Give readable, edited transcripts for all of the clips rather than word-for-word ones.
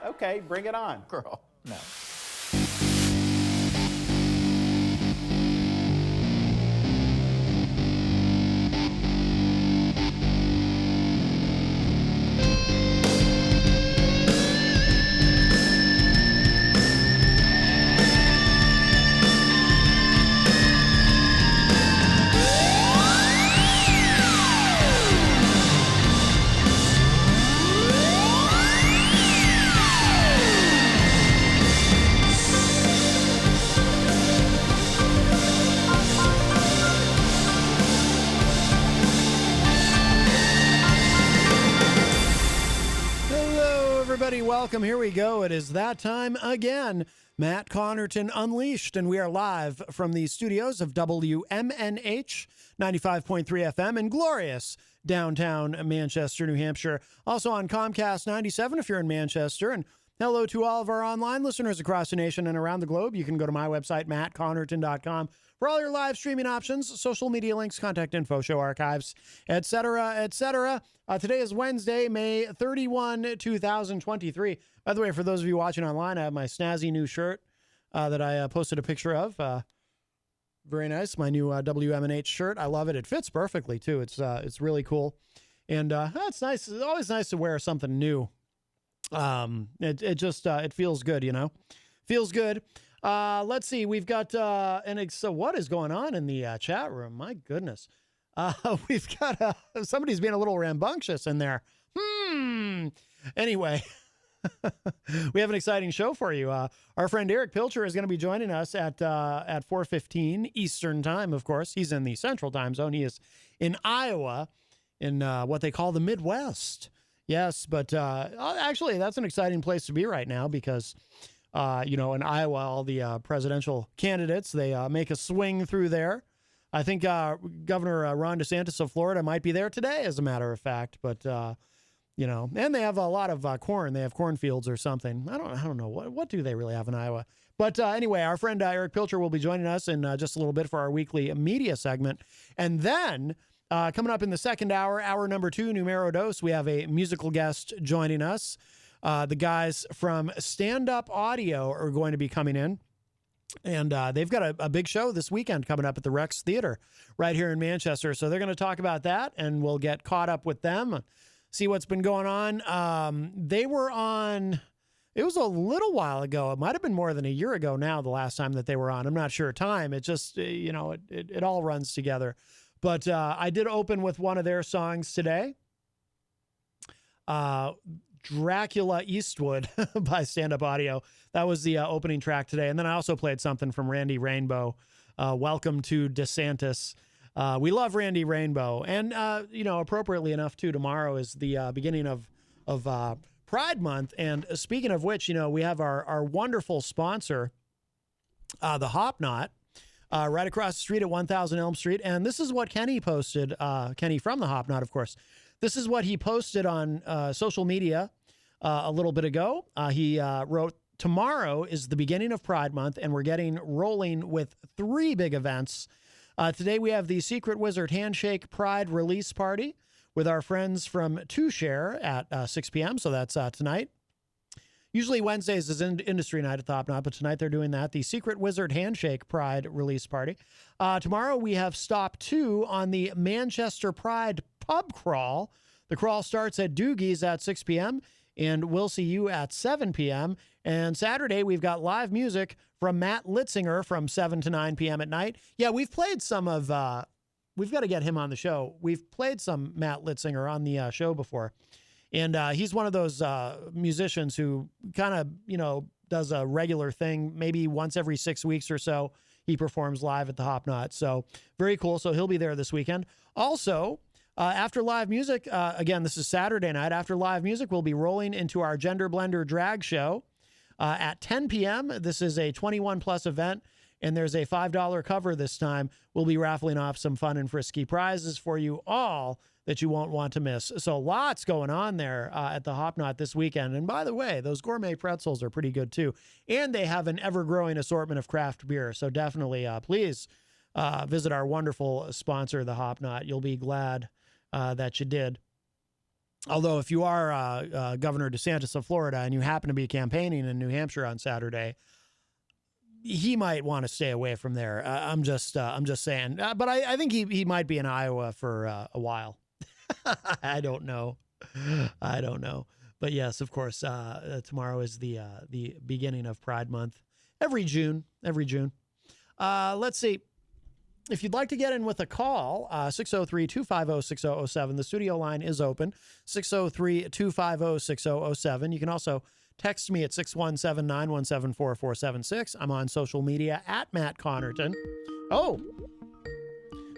Okay, bring it on. Girl, no. Welcome. Here we go. It is that time again. Matt Connarton Unleashed, and we are live from the studios of WMNH 95.3 FM in glorious downtown Manchester, New Hampshire. Also on Comcast 97 if you're in Manchester. And hello to all of our online listeners across the nation and around the globe. You can go to my website, mattconnerton.com, for all your live streaming options, social media links, contact info, show archives, etc., etc. Today is Wednesday, May 31, 2023. By the way, for those of you watching online, I have my snazzy new shirt that I posted a picture of. Very nice, my new WMNH shirt. I love it. It fits perfectly too. It's really cool, and it's nice. It's always nice to wear something new. It feels good, you know. Feels good. Let's see. We've got so what is going on in the chat room? My goodness. We've got somebody's being a little rambunctious in there. Anyway, we have an exciting show for you. Our friend Erich Pilcher is going to be joining us at 4:15 Eastern time. Of course, he's in the Central Time Zone. He is in Iowa, in what they call the Midwest. Yes, but actually, that's an exciting place to be right now because, in Iowa, all the presidential candidates, they make a swing through there. I think Governor Ron DeSantis of Florida might be there today, as a matter of fact. But, and they have a lot of corn. They have cornfields or something. I don't know. What do they really have in Iowa? But anyway, our friend Erich Pilcher will be joining us in just a little bit for our weekly media segment. And then coming up in the second hour number 2, Numero Dos, we have a musical guest joining us. The guys from Stand Up Audio are going to be coming in. And they've got a big show this weekend coming up at the Rex Theater right here in Manchester. So they're going to talk about that, and we'll get caught up with them, see what's been going on. They were on, it was a little while ago. It might have been more than a year ago now, the last time that they were on. I'm not sure time. It just, it all runs together. But I did open with one of their songs today. Dracula Eastwood by Stand Up Audio. That was the opening track today. And then I also played something from Randy Rainbow, Welcome to DeSantis. We love Randy Rainbow. And, appropriately enough, too, tomorrow is the beginning of Pride Month. And speaking of which, we have our wonderful sponsor, the Hop Knot, right across the street at 1000 Elm Street. And this is what Kenny posted, Kenny from the Hop Knot, of course. This is what he posted on social media a little bit ago. He wrote, tomorrow is the beginning of Pride Month, and we're getting rolling with 3 big events. Today we have the Secret Wizard Handshake Pride Release Party with our friends from Two Share at 6 p.m., so that's tonight. Usually Wednesdays is industry night at the Hop Knot, but tonight they're doing that. The Secret Wizard Handshake Pride Release Party. Tomorrow we have Stop 2 on the Manchester Pride Pub Crawl. The crawl starts at Doogie's at 6 p.m., and we'll see you at 7 p.m. And Saturday, we've got live music from Matt Litzinger from 7 to 9 p.m. at night. Yeah, we've played some of, we've got to get him on the show. We've played some Matt Litzinger on the show before. And he's one of those musicians who kind of, does a regular thing, maybe once every 6 weeks or so. He performs live at the Hop Knot. So very cool. So he'll be there this weekend. Also, after live music, again, this is Saturday night. After live music, we'll be rolling into our Gender Blender drag show at 10 p.m. This is a 21-plus event, and there's a $5 cover this time. We'll be raffling off some fun and frisky prizes for you all that you won't want to miss. So lots going on there at the Hop Knot this weekend. And by the way, those gourmet pretzels are pretty good too. And they have an ever-growing assortment of craft beer. So definitely, please visit our wonderful sponsor, the Hop Knot. You'll be glad that you did. Although if you are Governor DeSantis of Florida and you happen to be campaigning in New Hampshire on Saturday, he might want to stay away from there. I'm just saying. But I think he might be in Iowa for a while. I don't know. But yes, of course, tomorrow is the beginning of Pride Month. Every June. Let's see. If you'd like to get in with a call, 603-250-6007. The studio line is open, 603-250-6007. You can also text me at 617-917-4476. I'm on social media at Matt Connarton. Oh,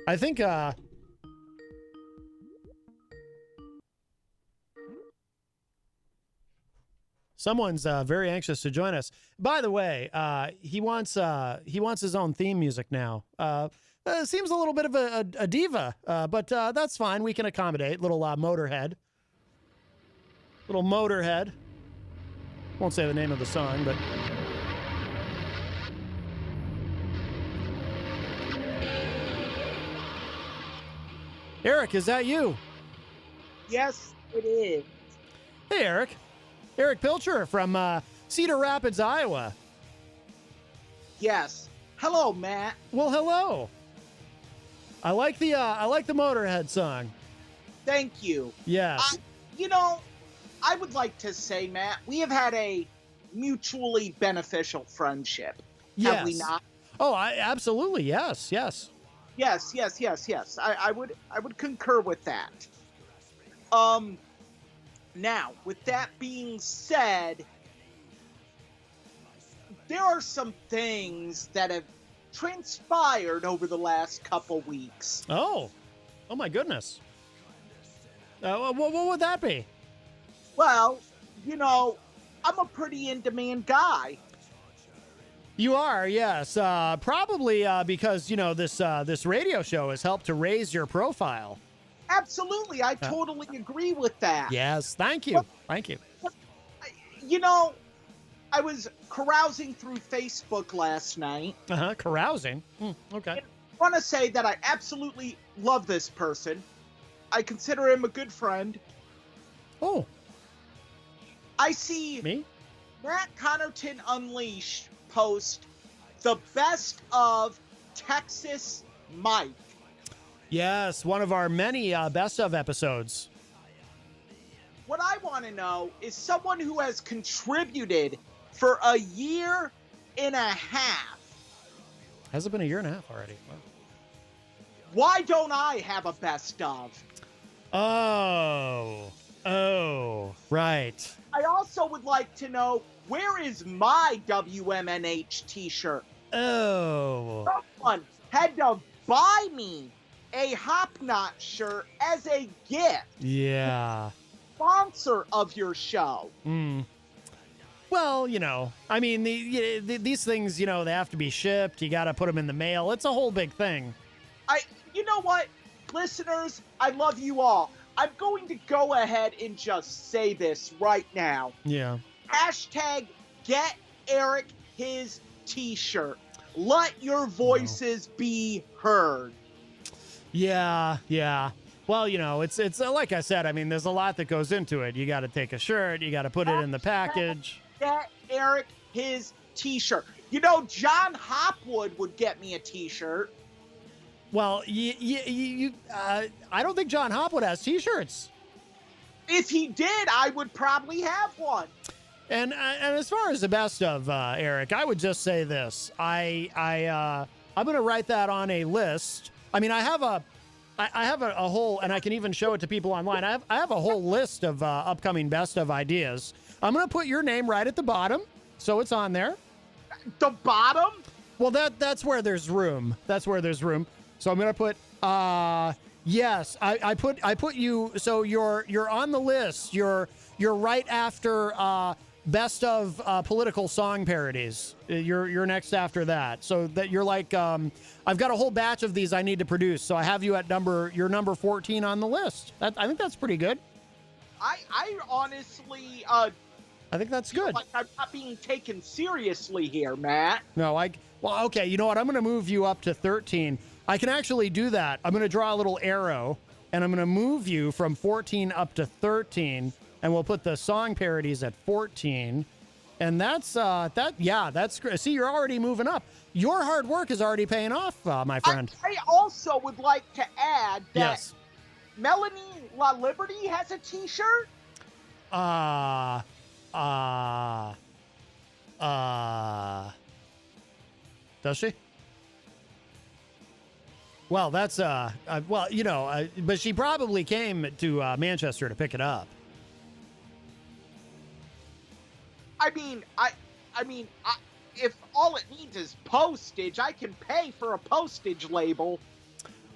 I think... someone's very anxious to join us. By the way, he wants his own theme music now. Seems a little bit of a diva, but that's fine. We can accommodate. Little Motorhead. Won't say the name of the song, but... Erich, is that you? Yes, it is. Hey, Erich. Erich Pilcher from Cedar Rapids, Iowa. Yes. Hello, Matt. Well, hello. I like the Motorhead song. Thank you. Yes. I would like to say, Matt, we have had a mutually beneficial friendship. Yes. Have we not? Oh, absolutely. Yes. Yes. I would concur with that. Now, with that being said, there are some things that have transpired over the last couple weeks. Oh my goodness. What would that be? Well, I'm a pretty in-demand guy. You are, yes. Probably because, this radio show has helped to raise your profile. Absolutely. I totally agree with that. Yes. Thank you. Thank you. I was carousing through Facebook last night. Carousing? Okay. I want to say that I absolutely love this person. I consider him a good friend. Oh. I see me? Matt Connarton Unleashed post the best of Texas Mike. Yes, one of our many best of episodes. What I want to know is someone who has contributed for a year and a half. Has it been a year and a half already? Wow. Why don't I have a best of? Oh, right. I also would like to know, where is my WMNH t-shirt? Oh. Someone had to buy me a Hopknot shirt as a gift. Yeah. Sponsor of your show. Well, I mean, these things, they have to be shipped. You got to put them in the mail. It's a whole big thing. You know what? Listeners, I love you all. I'm going to go ahead and just say this right now. Yeah. Hashtag get Erich his t-shirt. Let your voices be heard. Yeah. Well, it's like I said, I mean, there's a lot that goes into it. You got to take a shirt. You got to put it in the package. Get Erich his t-shirt. John Hopwood would get me a t-shirt. Well, I don't think John Hopwood has t-shirts. If he did, I would probably have one. And as far as the best of Erich, I would just say this: I'm going to write that on a list. I mean, I have a whole, and I can even show it to people online. I have a whole list of upcoming best of ideas. I'm going to put your name right at the bottom, so it's on there. The bottom? Well, that's where there's room. So I'm going to put yes. I put you. So you're on the list. You're right after best of political song parodies. You're next after that. So that you're like I've got a whole batch of these I need to produce. So I have you at number 14 on the list. I think that's pretty good. I honestly I think that's good. Like I'm not being taken seriously here, Matt. No, well, okay. You know what? I'm going to move you up to 13. I can actually do that. I'm going to draw a little arrow and I'm going to move you from 14 up to 13, and we'll put the song parodies at 14. And that's that's great. See, you're already moving up. Your hard work is already paying off, my friend. I also would like to add that Yes. Melanie La Liberty has a t-shirt. Does she? Well, that's but she probably came to Manchester to pick it up. I mean, if all it needs is postage, I can pay for a postage label.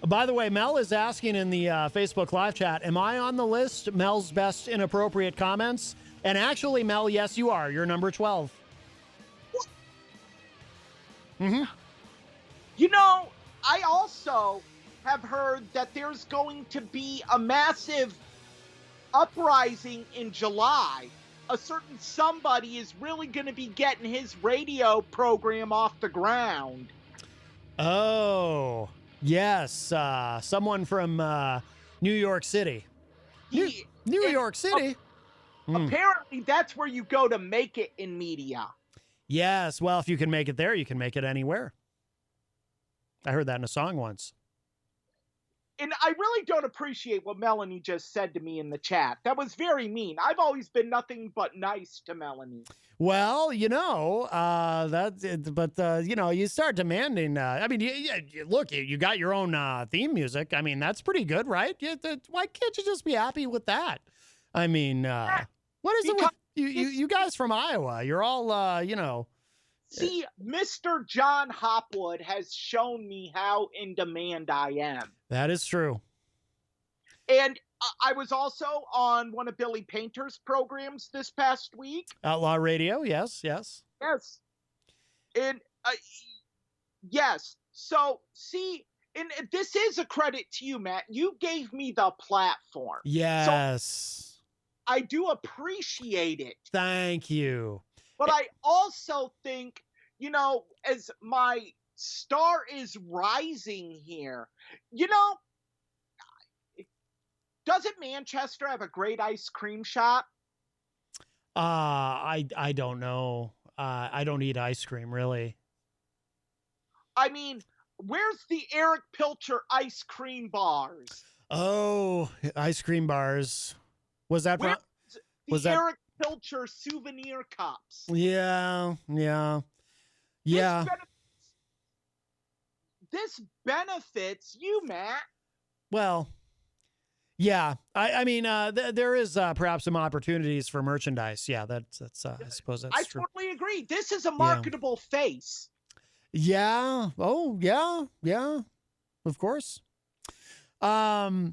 By the way, Mel is asking in the Facebook live chat, am I on the list, Mel's best inappropriate comments? And actually, Mel, yes, you are. You're number 12. Mm-hmm. You know, I also have heard that there's going to be a massive uprising in July. A certain somebody is really going to be getting his radio program off the ground. Oh, yes. Someone from New York City. New York City? Apparently, that's where you go to make it in media. Yes. Well, if you can make it there, you can make it anywhere. I heard that in a song once. And I really don't appreciate what Melanie just said to me in the chat. That was very mean. I've always been nothing but nice to Melanie. Well, you start demanding. Look, you got your own theme music. I mean, that's pretty good, right? Why can't you just be happy with that? I mean, what is it with you guys from Iowa? You're all, See, Mr. John Hopwood has shown me how in demand I am. That is true. And I was also on one of Billy Painter's programs this past week. Outlaw Radio, yes. Yes. And, yes. So, see, and this is a credit to you, Matt. You gave me the platform. Yes. So I do appreciate it. Thank you. But I also think, as my star is rising here, doesn't Manchester have a great ice cream shop? I don't know. I don't eat ice cream, really. I mean, where's the Erich Pilcher ice cream bars? Oh, ice cream bars. Was that Erich Pilcher souvenir cups? Yeah. This benefits you, Matt. Well, yeah. I mean, there is perhaps some opportunities for merchandise. Yeah, that's. I suppose that's true. I totally agree. This is a marketable face. Yeah. Oh, yeah. Of course. But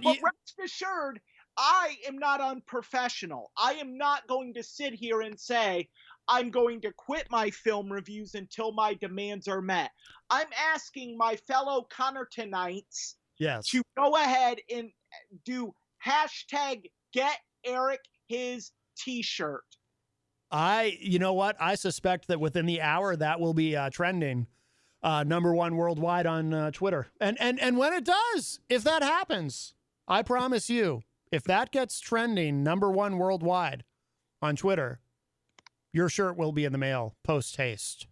rest assured, I am not unprofessional. I am not going to sit here and say I'm going to quit my film reviews until my demands are met. I'm asking my fellow Connartonites to go ahead and do #GetErichHis t-shirt. You know what? I suspect that within the hour that will be trending #1 worldwide on Twitter. And when it does, if that happens, I promise you, if that gets trending #1 worldwide on Twitter, your shirt will be in the mail post haste.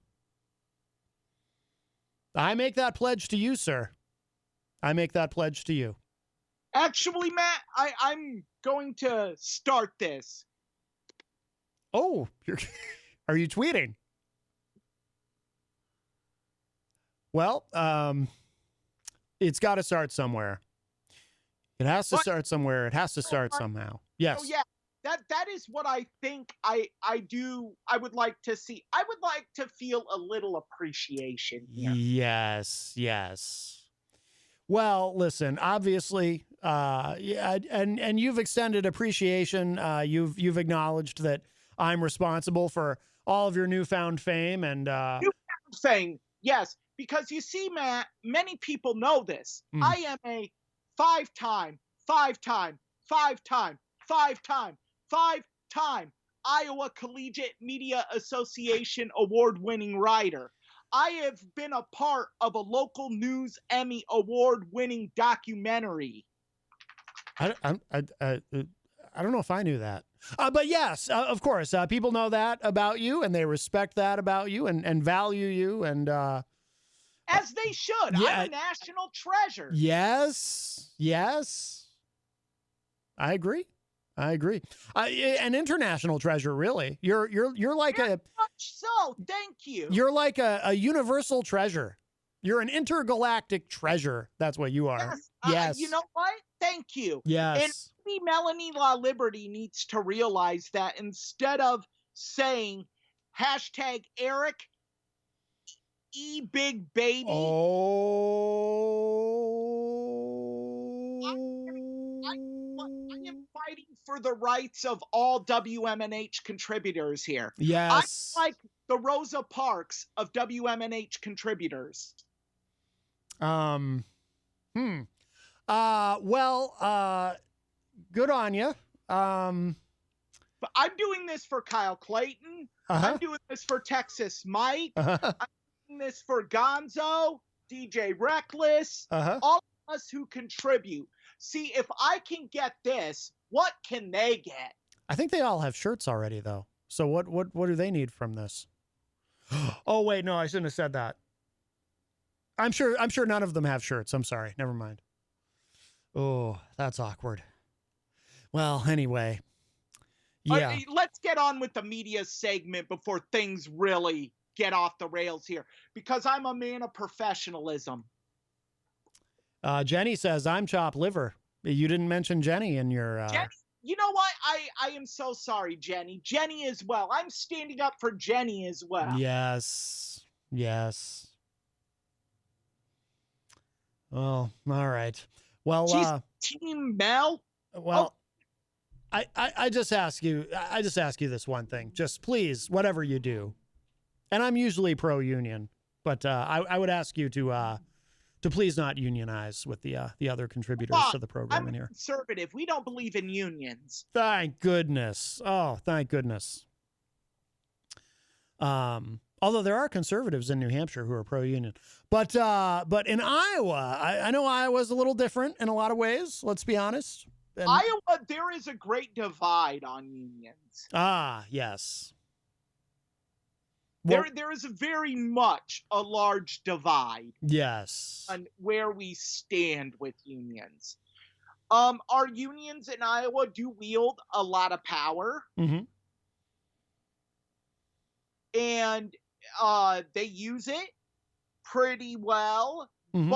I make that pledge to you, sir. I make that pledge to you. Actually, Matt, I'm going to start this. Oh, are you tweeting? Well, it's got to start somewhere. It has to start somewhere. It has to start somehow. Yes. Oh, yeah. That is what I think I do. I would like to see. I would like to feel a little appreciation here. Yes. Well, listen, obviously, and you've extended appreciation. You've acknowledged that I'm responsible for all of your newfound fame and newfound fame. Yes, because you see, Matt, many people know this. I am a five-time Iowa Collegiate Media Association award-winning writer. I have been a part of a local news Emmy award-winning documentary. I don't know if I knew that. But yes, of course, people know that about you, and they respect that about you, and value you, and As they should. yeah, I'm a national treasure. yes, I agree. An international treasure, really. You're like Very much so. Thank you. you're like a universal treasure. You're an intergalactic treasure. That's what you are. Yes. Yes. You know what? Thank you. Yes. And maybe Melanie La Liberty needs to realize that instead of saying hashtag Erich E Big Baby. I am fighting for the rights of all WMNH contributors here. Yes. I'm like the Rosa Parks of WMNH contributors. Good on you. But I'm doing this for Kyle Clayton. I'm doing this for Texas Mike. I'm doing this for Gonzo, DJ Reckless, all of us who contribute. See, if I can get this, what can they get? I think they all have shirts already, though. So what do they need from this? Oh wait, no, I shouldn't have said that. I'm sure none of them have shirts. I'm sorry. Never mind. Oh, that's awkward. Well, anyway. Yeah. Let's get on with the media segment before things really get off the rails here, because I'm a man of professionalism. Jenny says, I'm chopped liver. You didn't mention Jenny in your... Jenny, you know what? I am so sorry, Jenny. Jenny as well. I'm standing up for Jenny as well. Yes. Well, all right. Well, she's Team Mel. Well, I just ask you this one thing. Just please, whatever you do, and I'm usually pro-union, but I would ask you to please not unionize with the other contributors to the program in here. I'm conservative. We don't believe in unions. Thank goodness. Oh, thank goodness. Although there are conservatives in New Hampshire who are pro-union, but in Iowa, I know Iowa's a little different in a lot of ways. Let's be honest. And Iowa, there is a great divide on unions. Yes. Well, there is very much a large divide. Yes. On where we stand with unions. Our unions in Iowa do wield a lot of power. Mm-hmm. And they use it pretty well, mm-hmm.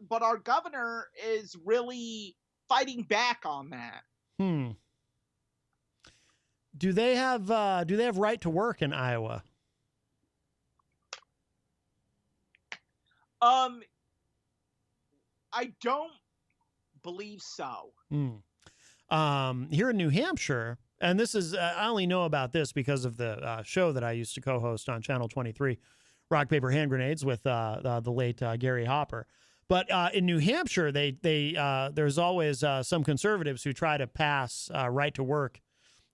but our governor is really fighting back on that. Do they have right to work in Iowa? I don't believe so. Here in New Hampshire, and this is I only know about this because of the show that I used to co-host on Channel 23, Rock, Paper, Hand Grenades, with the late Gary Hopper. But in New Hampshire, there's always some conservatives who try to pass right to work.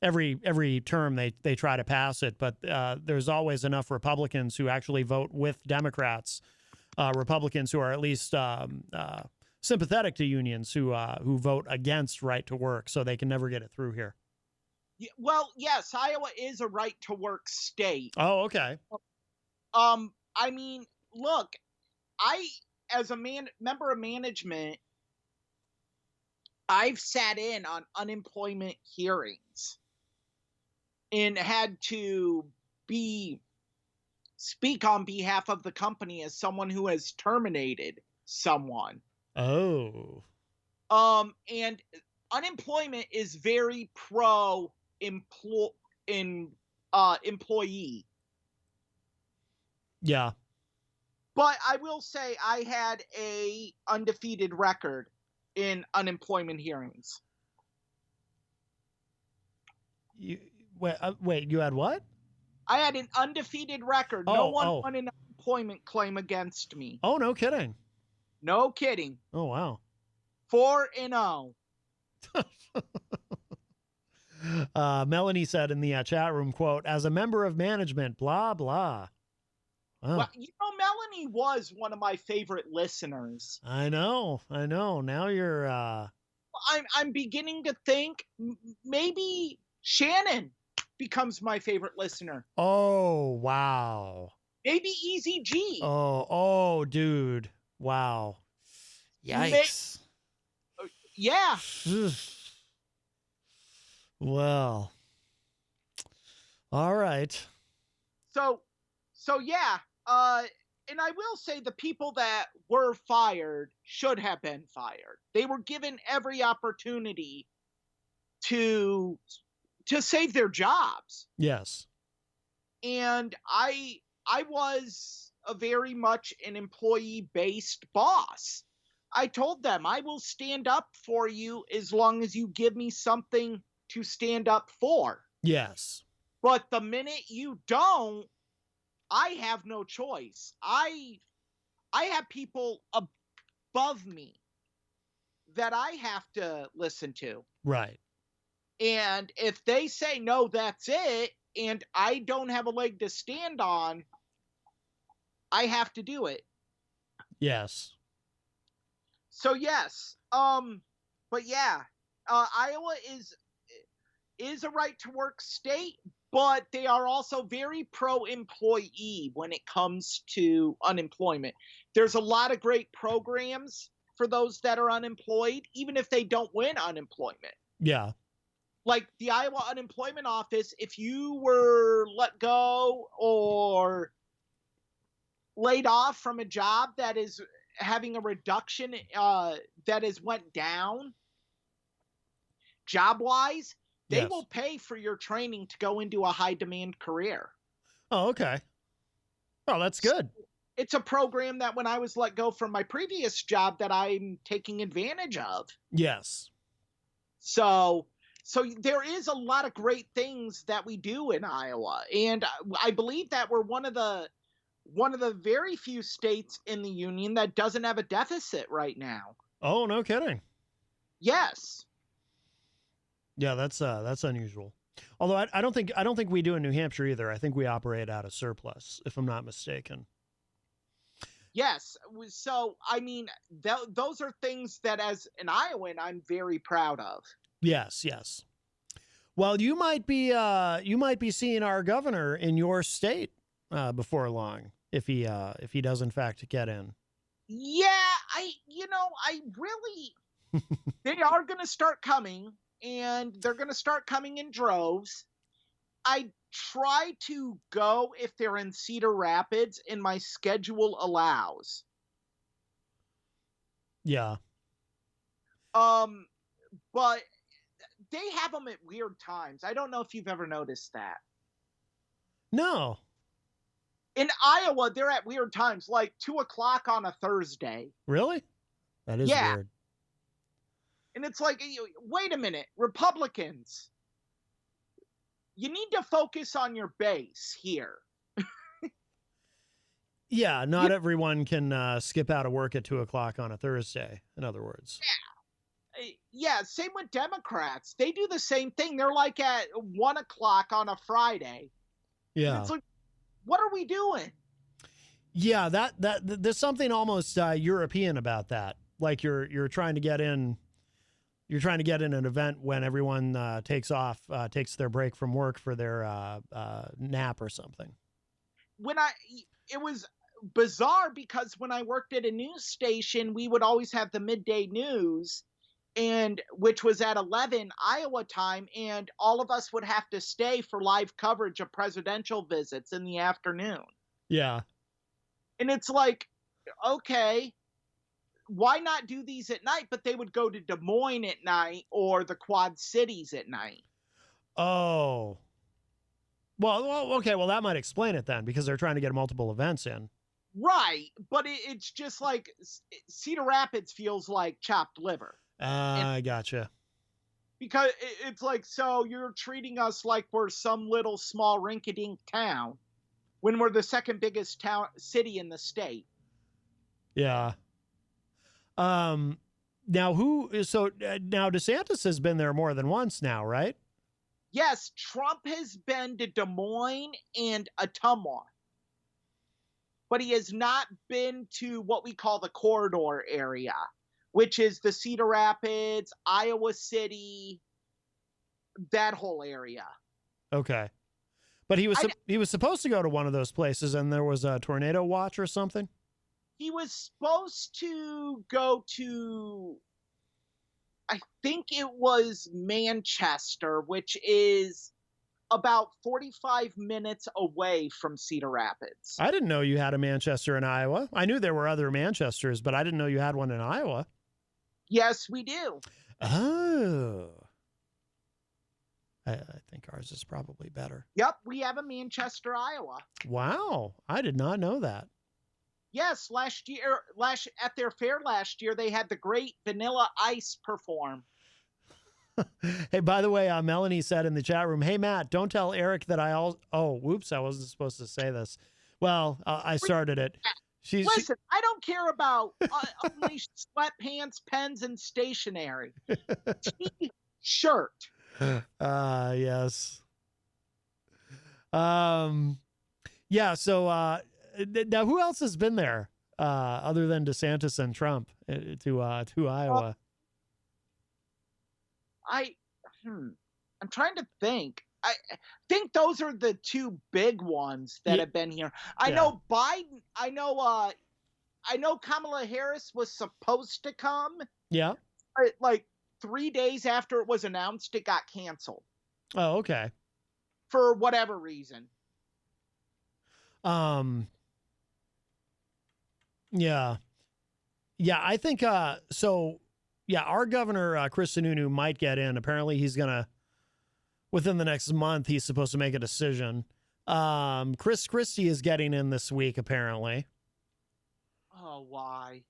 Every term they try to pass it, but there's always enough Republicans who actually vote with Democrats, Republicans who are at least sympathetic to unions who vote against right to work, so they can never get it through here. Well, yes, Iowa is a right to work state. Oh, okay. I mean, look, as a member of management, I've sat in on unemployment hearings and had to speak on behalf of the company as someone who has terminated someone. Oh. And unemployment is very pro employee. Yeah. But I will say I had a undefeated record in unemployment hearings. Wait, you had what? I had an undefeated record. No one won an unemployment claim against me. Oh, no kidding. No kidding. Oh, wow. 4-0. Melanie said in the chat room, quote, as a member of management, blah, blah. Wow. Well, Melanie was one of my favorite listeners. I know. Now you're I'm beginning to think maybe Shannon becomes my favorite listener. Oh, wow. Maybe Easy G. Oh, dude. Wow. Yikes. Yeah. Well, all right. So yeah. And I will say the people that were fired should have been fired. They were given every opportunity to save their jobs. Yes. And I was a very much an employee-based boss. I told them I will stand up for you as long as you give me something to stand up for. Yes. But the minute you don't, I have no choice. I have people above me that I have to listen to. Right. And if they say no, that's it, and I don't have a leg to stand on, I have to do it. Yes. So yes, but yeah, Iowa is a right to work state, but they are also very pro-employee when it comes to unemployment. There's a lot of great programs for those that are unemployed, even if they don't win unemployment. Yeah. Like the Iowa Unemployment Office, if you were let go or laid off from a job that is having a reduction that has went down job-wise, they will pay for your training to go into a high-demand career. Oh, okay. Oh, that's good. It's a program that when I was let go from my previous job that I'm taking advantage of. Yes. So there is a lot of great things that we do in Iowa, and I believe that we're one of the very few states in the union that doesn't have a deficit right now. Oh, no kidding. Yes. Yeah, that's unusual. Although I don't think we do in New Hampshire either. I think we operate out of surplus, if I'm not mistaken. Yes. So I mean, those are things that, as an Iowan, I'm very proud of. Yes, yes. Well, you might be seeing our governor in your state before long if he does in fact get in. Yeah, I really they are going to start coming, and they're going to start coming in droves. I try to go if they're in Cedar Rapids and my schedule allows. Yeah. But they have them at weird times. I don't know if you've ever noticed that. No. In Iowa, they're at weird times, like 2:00 on a Thursday. Really? That is weird. And it's like, wait a minute, Republicans, you need to focus on your base here. Yeah, not everyone can skip out of work at 2:00 on a Thursday, in other words. Yeah, same with Democrats. They do the same thing. They're like at 1:00 on a Friday. Yeah. And it's like, what are we doing? Yeah, there's something almost European about that. Like you're trying to get in. You're trying to get in an event when everyone takes takes their break from work for their nap or something. It was bizarre because when I worked at a news station, we would always have the midday news, and which was at 11 Iowa time, and all of us would have to stay for live coverage of presidential visits in the afternoon. Yeah. And it's like, okay, why not do these at night? But they would go to Des Moines at night or the Quad Cities at night. Oh. Well, okay. Well, that might explain it then, because they're trying to get multiple events in. Right. But it's just like Cedar Rapids feels like chopped liver. I gotcha. Because it's like, so you're treating us like we're some little small rinky-dink town when we're the second biggest city in the state. Yeah. Now now DeSantis has been there more than once now, right? Yes, Trump has been to Des Moines and Ottumwa, but he has not been to what we call the corridor area, which is the Cedar Rapids, Iowa City, that whole area. Okay. But he was supposed to go to one of those places, and there was a tornado watch or something? He was supposed to go to, I think it was Manchester, which is about 45 minutes away from Cedar Rapids. I didn't know you had a Manchester in Iowa. I knew there were other Manchesters, but I didn't know you had one in Iowa. Yes, we do. Oh. I think ours is probably better. Yep, we have a Manchester, Iowa. Wow, I did not know that. Yes, at their fair last year, they had the Great Vanilla Ice perform. Hey, by the way, Melanie said in the chat room, "Hey Matt, don't tell Erich that I whoops, I wasn't supposed to say this." Well, I started it. Listen, I don't care about only sweatpants, pens, and stationery. T-shirt. Yes. Yeah. So, now who else has been there, other than DeSantis and Trump to Iowa? I'm trying to think. I think those are the two big ones that have been here. I know Biden. I know Kamala Harris was supposed to come. Yeah. Like 3 days after it was announced, it got canceled. Oh, okay. For whatever reason. Yeah. Yeah, I think so. Yeah, our governor, Chris Sununu, might get in. Apparently, he's going to, within the next month, he's supposed to make a decision. Chris Christie is getting in this week, apparently. Oh, why?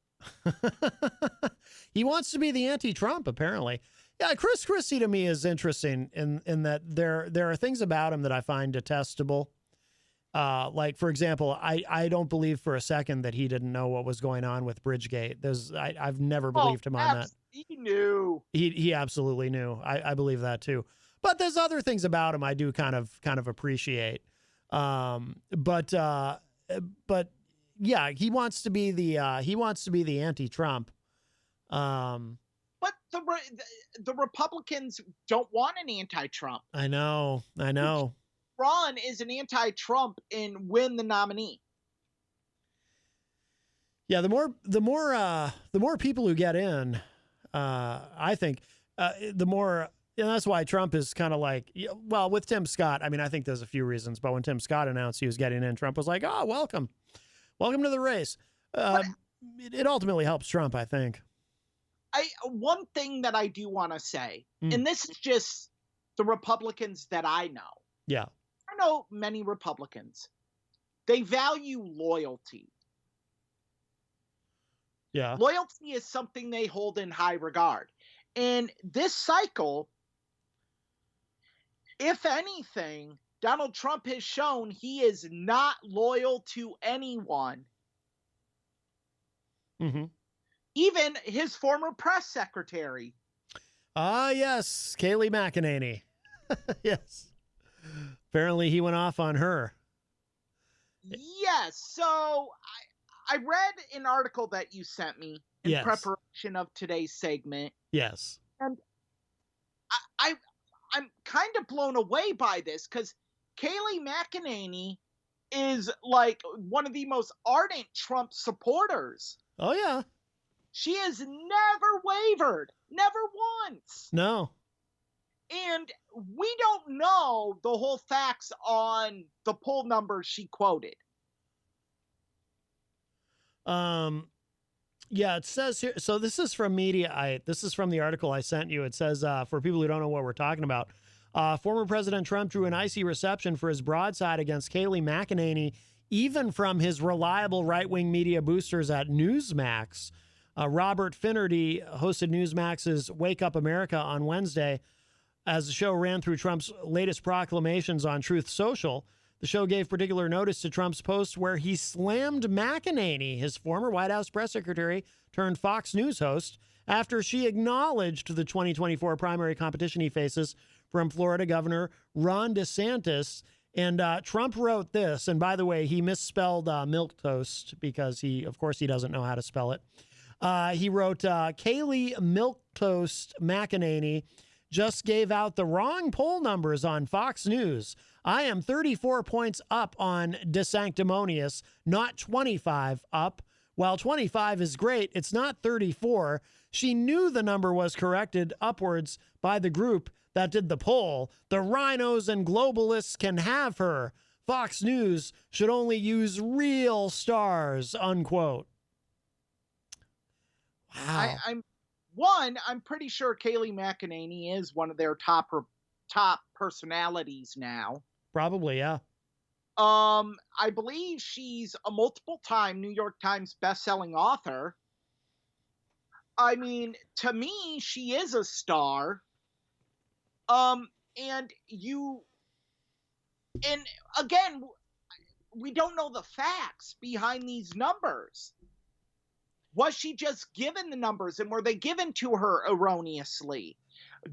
He wants to be the anti-Trump, apparently. Yeah, Chris Christie to me is interesting in that there are things about him that I find detestable. Like, for example, I don't believe for a second that he didn't know what was going on with Bridgegate. I've never believed him on that. He knew. He absolutely knew. I believe that too. But there's other things about him I do kind of appreciate. But yeah, he wants to be the anti-Trump. But the Republicans don't want an anti-Trump. I know. Ron is an anti-Trump and win the nominee. Yeah, the more people who get in, I think, the more. And that's why Trump is kind of like, well, with Tim Scott. I mean, I think there's a few reasons, but when Tim Scott announced he was getting in, Trump was like, "Oh, welcome to the race." It ultimately helps Trump, I think. One thing that I do want to say, and this is just the Republicans that I know. Yeah. I know many Republicans. They value loyalty. Yeah. Loyalty is something they hold in high regard. And this cycle, if anything, Donald Trump has shown he is not loyal to anyone. Mm-hmm. Even his former press secretary. Yes, Kayleigh McEnany. Yes. Apparently he went off on her. Yes. So I read an article that you sent me in preparation of today's segment. Yes. And I'm kind of blown away by this because Kayleigh McEnany is like one of the most ardent Trump supporters. Oh, yeah. She has never wavered. Never once. No. And we don't know the whole facts on the poll numbers she quoted. Yeah, it says here. So this is from Mediaite. This is from the article I sent you. It says, for people who don't know what we're talking about, former President Trump drew an icy reception for his broadside against Kayleigh McEnany, even from his reliable right-wing media boosters at Newsmax. Robert Finnerty hosted Newsmax's Wake Up America on Wednesday. As the show ran through Trump's latest proclamations on Truth Social, the show gave particular notice to Trump's post where he slammed McEnany, his former White House press secretary turned Fox News host, after she acknowledged the 2024 primary competition he faces from Florida Governor Ron DeSantis. And Trump wrote this, and by the way, he misspelled milquetoast because of course he doesn't know how to spell it. He wrote, Kaylee Milquetoast McEnany just gave out the wrong poll numbers on Fox News. I am 34 points up on DeSanctimonious, not 25 up. While 25 is great, it's not 34. She knew the number was corrected upwards by the group that did the poll. The rhinos and globalists can have her. Fox News should only use real stars, unquote. Wow. I'm pretty sure Kaylee McEnany is one of their top personalities now. Probably, yeah. I believe she's a multiple-time New York Times bestselling author. I mean, to me, she is a star. And again, we don't know the facts behind these numbers. Was she just given the numbers, and were they given to her erroneously?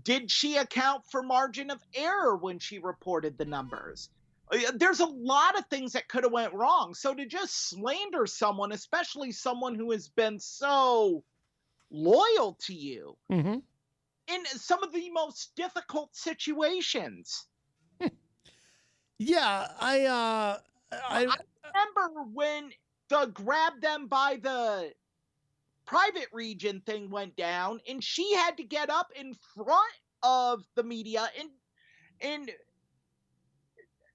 Did she account for margin of error when she reported the numbers? There's a lot of things that could have went wrong. So to just slander someone, especially someone who has been so loyal to you in some of the most difficult situations. Yeah, I remember when the grab them by the private region thing went down, and she had to get up in front of the media and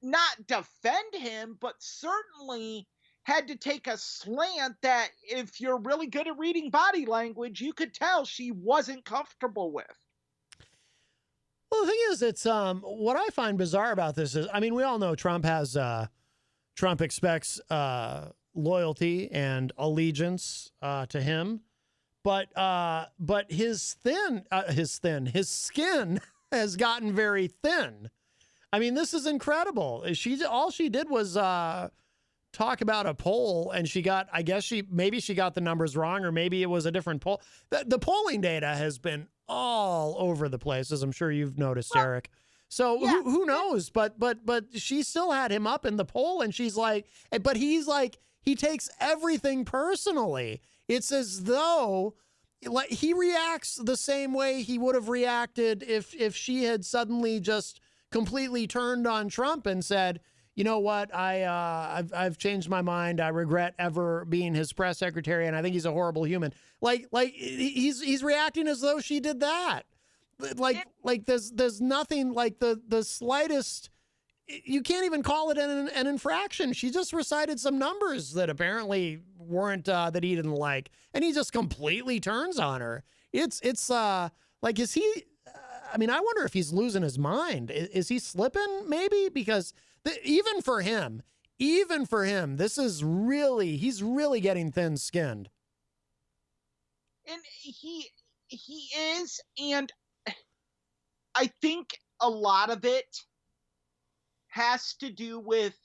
not defend him, but certainly had to take a slant that, if you're really good at reading body language, you could tell she wasn't comfortable with. Well, the thing is, it's what I find bizarre about this is, I mean, we all know Trump expects loyalty and allegiance to him, but his skin has gotten very thin. I mean, this is incredible. All she did was talk about a poll, and she got the numbers wrong, or maybe it was a different poll. The polling data has been all over the place, as I'm sure you've noticed, Erich. So yeah. who knows? But she still had him up in the poll, and she's like, but he's like, he takes everything personally. It's as though like he reacts the same way he would have reacted if she had suddenly just completely turned on Trump and said, you know what, I've changed my mind. I regret ever being his press secretary, and I think he's a horrible human. Like he's reacting as though she did that. Like there's nothing, like the slightest. You can't even call it an infraction. She just recited some numbers that apparently weren't that he didn't like, and he just completely turns on her. It's like, is he? I mean, I wonder if he's losing his mind. Is he slipping? Maybe, because even for him, this is really, he's really getting thin-skinned. And he is, and I think a lot of it has to do with,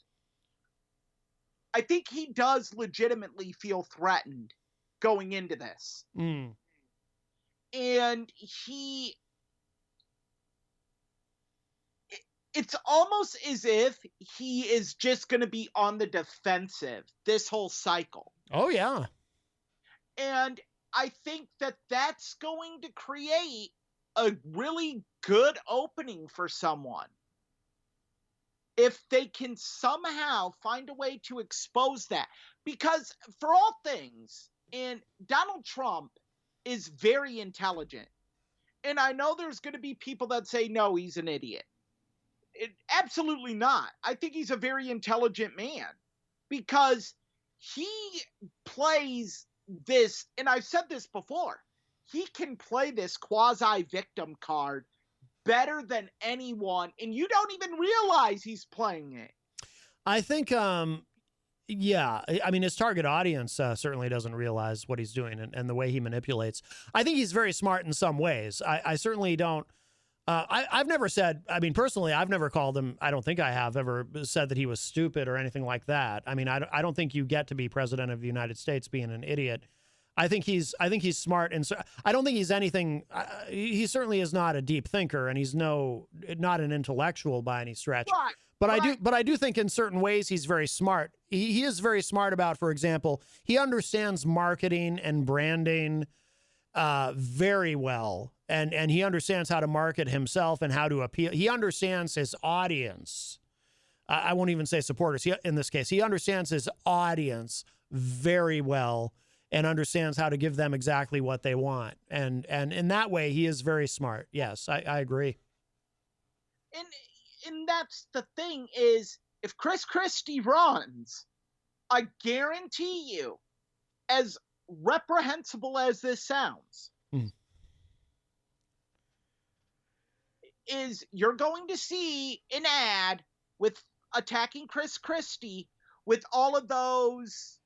I think he does legitimately feel threatened going into this. And it's almost as if he is just going to be on the defensive this whole cycle. Oh, yeah. And I think that that's going to create a really good opening for someone. If they can somehow find a way to expose that. Because for all things, and Donald Trump is very intelligent. And I know there's going to be people that say, no, he's an idiot. Absolutely not. I think he's a very intelligent man, because he plays this, and I've said this before, he can play this quasi-victim card better than anyone, and you don't even realize he's playing it. I think, yeah, I mean, his target audience certainly doesn't realize what he's doing and the way he manipulates. I think he's very smart in some ways. I certainly don't. I've never said, I mean, personally, I've never called him, I don't think I have ever said that he was stupid or anything like that. I mean, I don't think you get to be president of the United States being an idiot. I think he's smart, and so I don't think he's anything. He certainly is not a deep thinker, and he's not an intellectual by any stretch. Right. But I do think in certain ways he's very smart. He is very smart about, for example, he understands marketing and branding very well. And he understands how to market himself and how to appeal. He understands his audience. I won't even say supporters. In this case, he understands his audience very well and understands how to give them exactly what they want. And in that way, he is very smart. Yes, I agree. And that's the thing is, if Chris Christie runs, I guarantee you, as reprehensible as this sounds, is you're going to see an ad with attacking Chris Christie with all those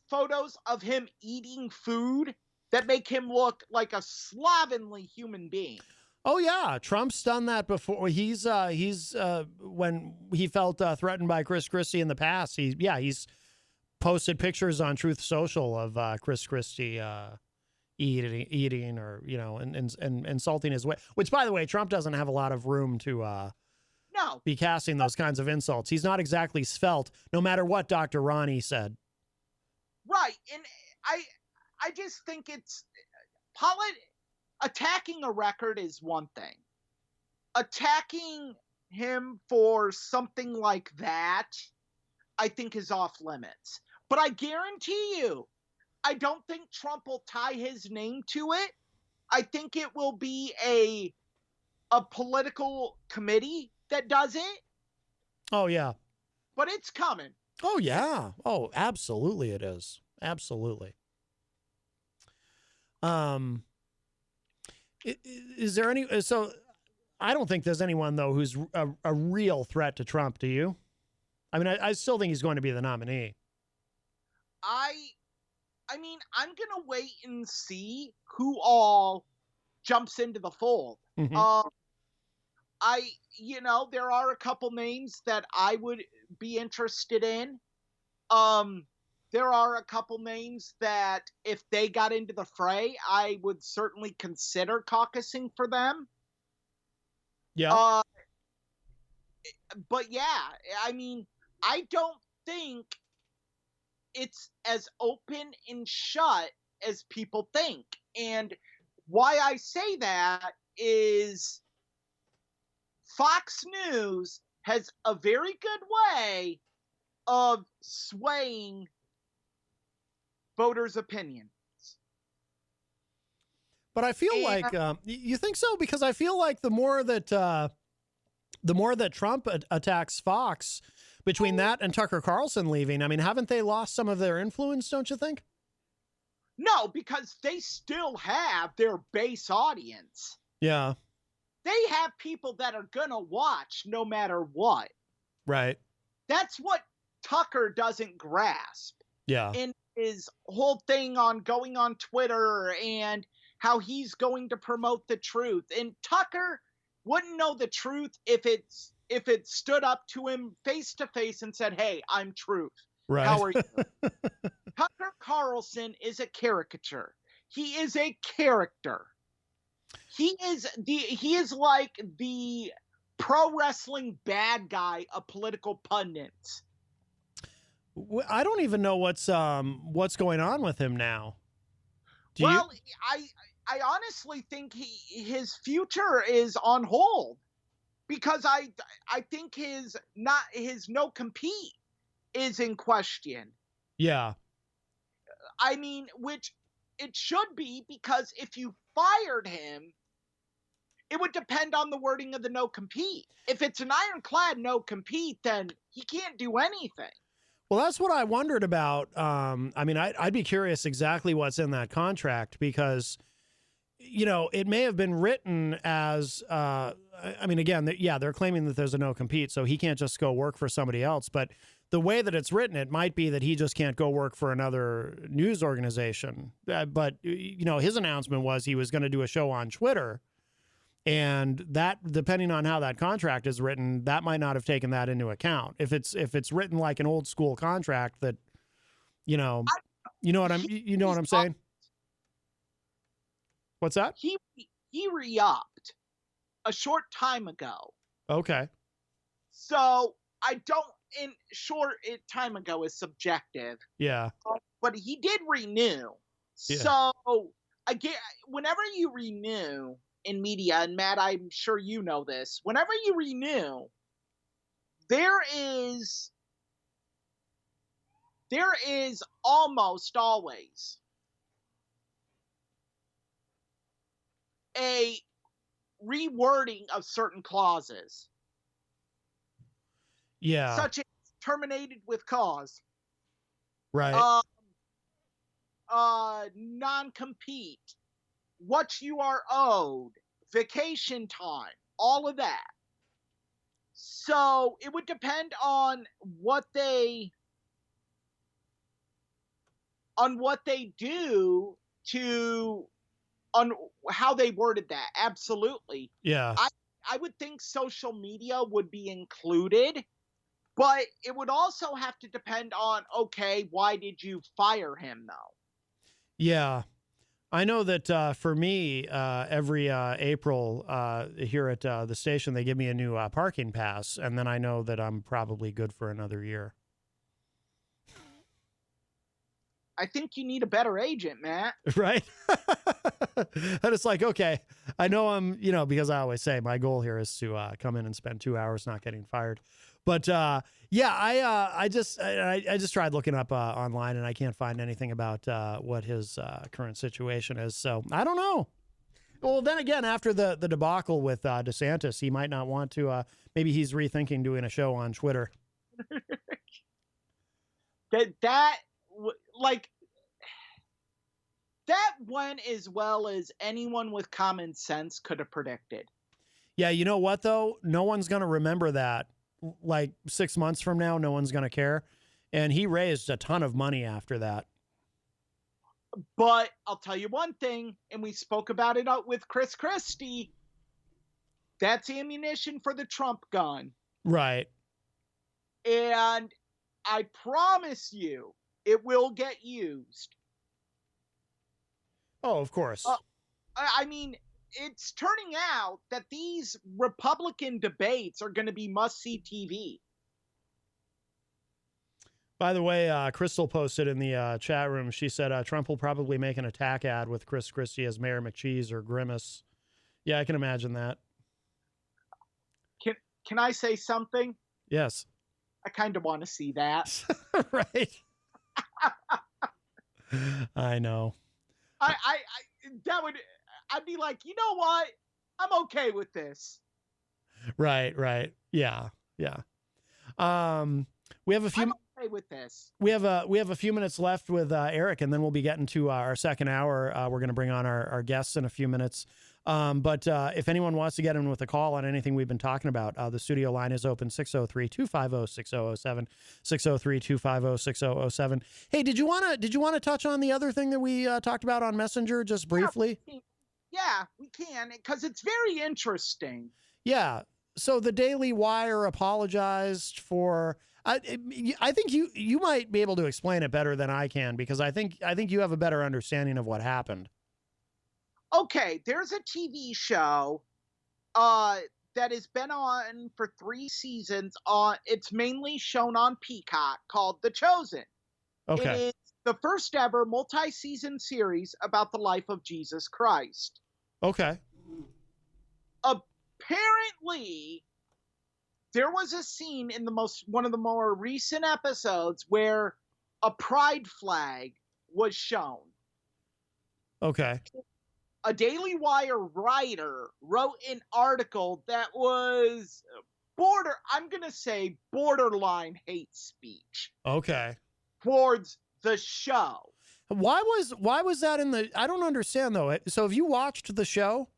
photos of him eating food that make him look like a slovenly human being. Oh yeah, Trump's done that before. He's when he felt threatened by Chris Christie in the past, he's posted pictures on Truth Social of Chris Christie eating or and insulting his way. Which, by the way, Trump doesn't have a lot of room to be casting those kinds of insults. He's not exactly svelte, no matter what Dr. Ronnie said. Right, and I just think it's attacking a record is one thing. Attacking him for something like that, I think, is off limits. But I guarantee you, I don't think Trump will tie his name to it. I think it will be a political committee that does it. Oh, yeah. But it's coming. Oh, yeah. Oh, absolutely it is. Absolutely. Is there any... So, I don't think there's anyone, though, who's a real threat to Trump, do you? I mean, I still think he's going to be the nominee. I mean, I'm going to wait and see who all jumps into the fold. Mm-hmm. There are a couple names that I would be interested in. There are a couple names that if they got into the fray, I would certainly consider caucusing for them. Yeah. But yeah, I mean, I don't think it's as open and shut as people think. And why I say that is Fox News has a very good way of swaying voters' opinions. But I feel like you think so, because I feel like the more that Trump attacks Fox, between that and Tucker Carlson leaving, I mean, haven't they lost some of their influence? Don't you think? No, because they still have their base audience. Yeah, they have people that are gonna watch no matter what. Right. That's what Tucker doesn't grasp. Yeah. In his whole thing on going on Twitter and how he's going to promote the truth. And Tucker wouldn't know the truth if it stood up to him face to face and said, "Hey, I'm Truth. Right. How are you?" Tucker Carlson is a caricature. He is a character. He is like the pro wrestling bad guy of political pundits. I don't even know what's going on with him now. I honestly think his future is on hold, because I think his no compete is in question. Yeah. I mean, which it should be, because if you fired him, it would depend on the wording of the no compete. If it's an ironclad no compete, then he can't do anything. Well, that's what I wondered about. I mean, I'd be curious exactly what's in that contract, because, it may have been written as, I mean, again, they're claiming that there's a no compete, so he can't just go work for somebody else. But the way that it's written, it might be that he just can't go work for another news organization. But, his announcement was he was going to do a show on Twitter. And that, depending on how that contract is written, that might not have taken that into account. If it's written like an old school contract that, you know what I'm saying? What's that? He re-upped. a short time ago. Okay. So I don't. In short, time ago is subjective. Yeah. But he did renew. Yeah. So again, whenever you renew in media, and Matt, I'm sure you know this. Whenever you renew, there is almost always a rewording of certain clauses, Yeah. such as terminated with cause, Right. non-compete, what you are owed, vacation time, all of that. So it would depend on what they do to on how they worded that. Absolutely. Yeah. I would think social media would be included, but it would also have to depend on, okay, why did you fire him though? Yeah. I know that for me, every April here at the station, they give me a new parking pass, and then I know that I'm probably good for another year. I think you need a better agent, Matt. Right? And it's like, okay, I know I'm, because I always say my goal here is to come in and spend 2 hours not getting fired. But yeah, I just tried looking up online, and I can't find anything about what his current situation is. So I don't know. Well, then again, after the debacle with DeSantis, he might not want to. Maybe he's rethinking doing a show on Twitter. That went as well as anyone with common sense could have predicted. Yeah, you know what though? No one's going to remember that. Like 6 months from now, no one's going to care. And he raised a ton of money after that. But I'll tell you one thing, and we spoke about it out with Chris Christie. That's ammunition for the Trump gun. Right. And I promise you, it will get used. Oh, of course. I mean, it's turning out that these Republican debates are going to be must-see TV. By the way, Crystal posted in the chat room, she said Trump will probably make an attack ad with Chris Christie as Mayor McCheese or Grimace. Yeah, I can imagine that. Can I say something? Yes. I kind of want to see that. Right. I know. I'd be like, you know what? I'm okay with this. Right. Yeah. We have a few. I'm okay with this. We have a few minutes left with Erich, and then we'll be getting to our second hour. We're going to bring on our guests in a few minutes. But if anyone wants to get in with a call on anything we've been talking about, the studio line is open 603-250-6007, 603-250-6007. Hey, did you want to touch on the other thing that we talked about on Messenger just briefly? Yeah, we can, because it's very interesting. Yeah. So the Daily Wire apologized for. I think you might be able to explain it better than I can, because I think you have a better understanding of what happened. Okay, there's a TV show that has been on for 3 seasons. It's mainly shown on Peacock, called The Chosen. Okay. It is the first ever multi-season series about the life of Jesus Christ. Okay. Apparently, there was a scene in one of the more recent episodes where a pride flag was shown. Okay. A Daily Wire writer wrote an article that was borderline hate speech. Okay. Towards the show. Why was that in the? I don't understand though. So have you watched the show?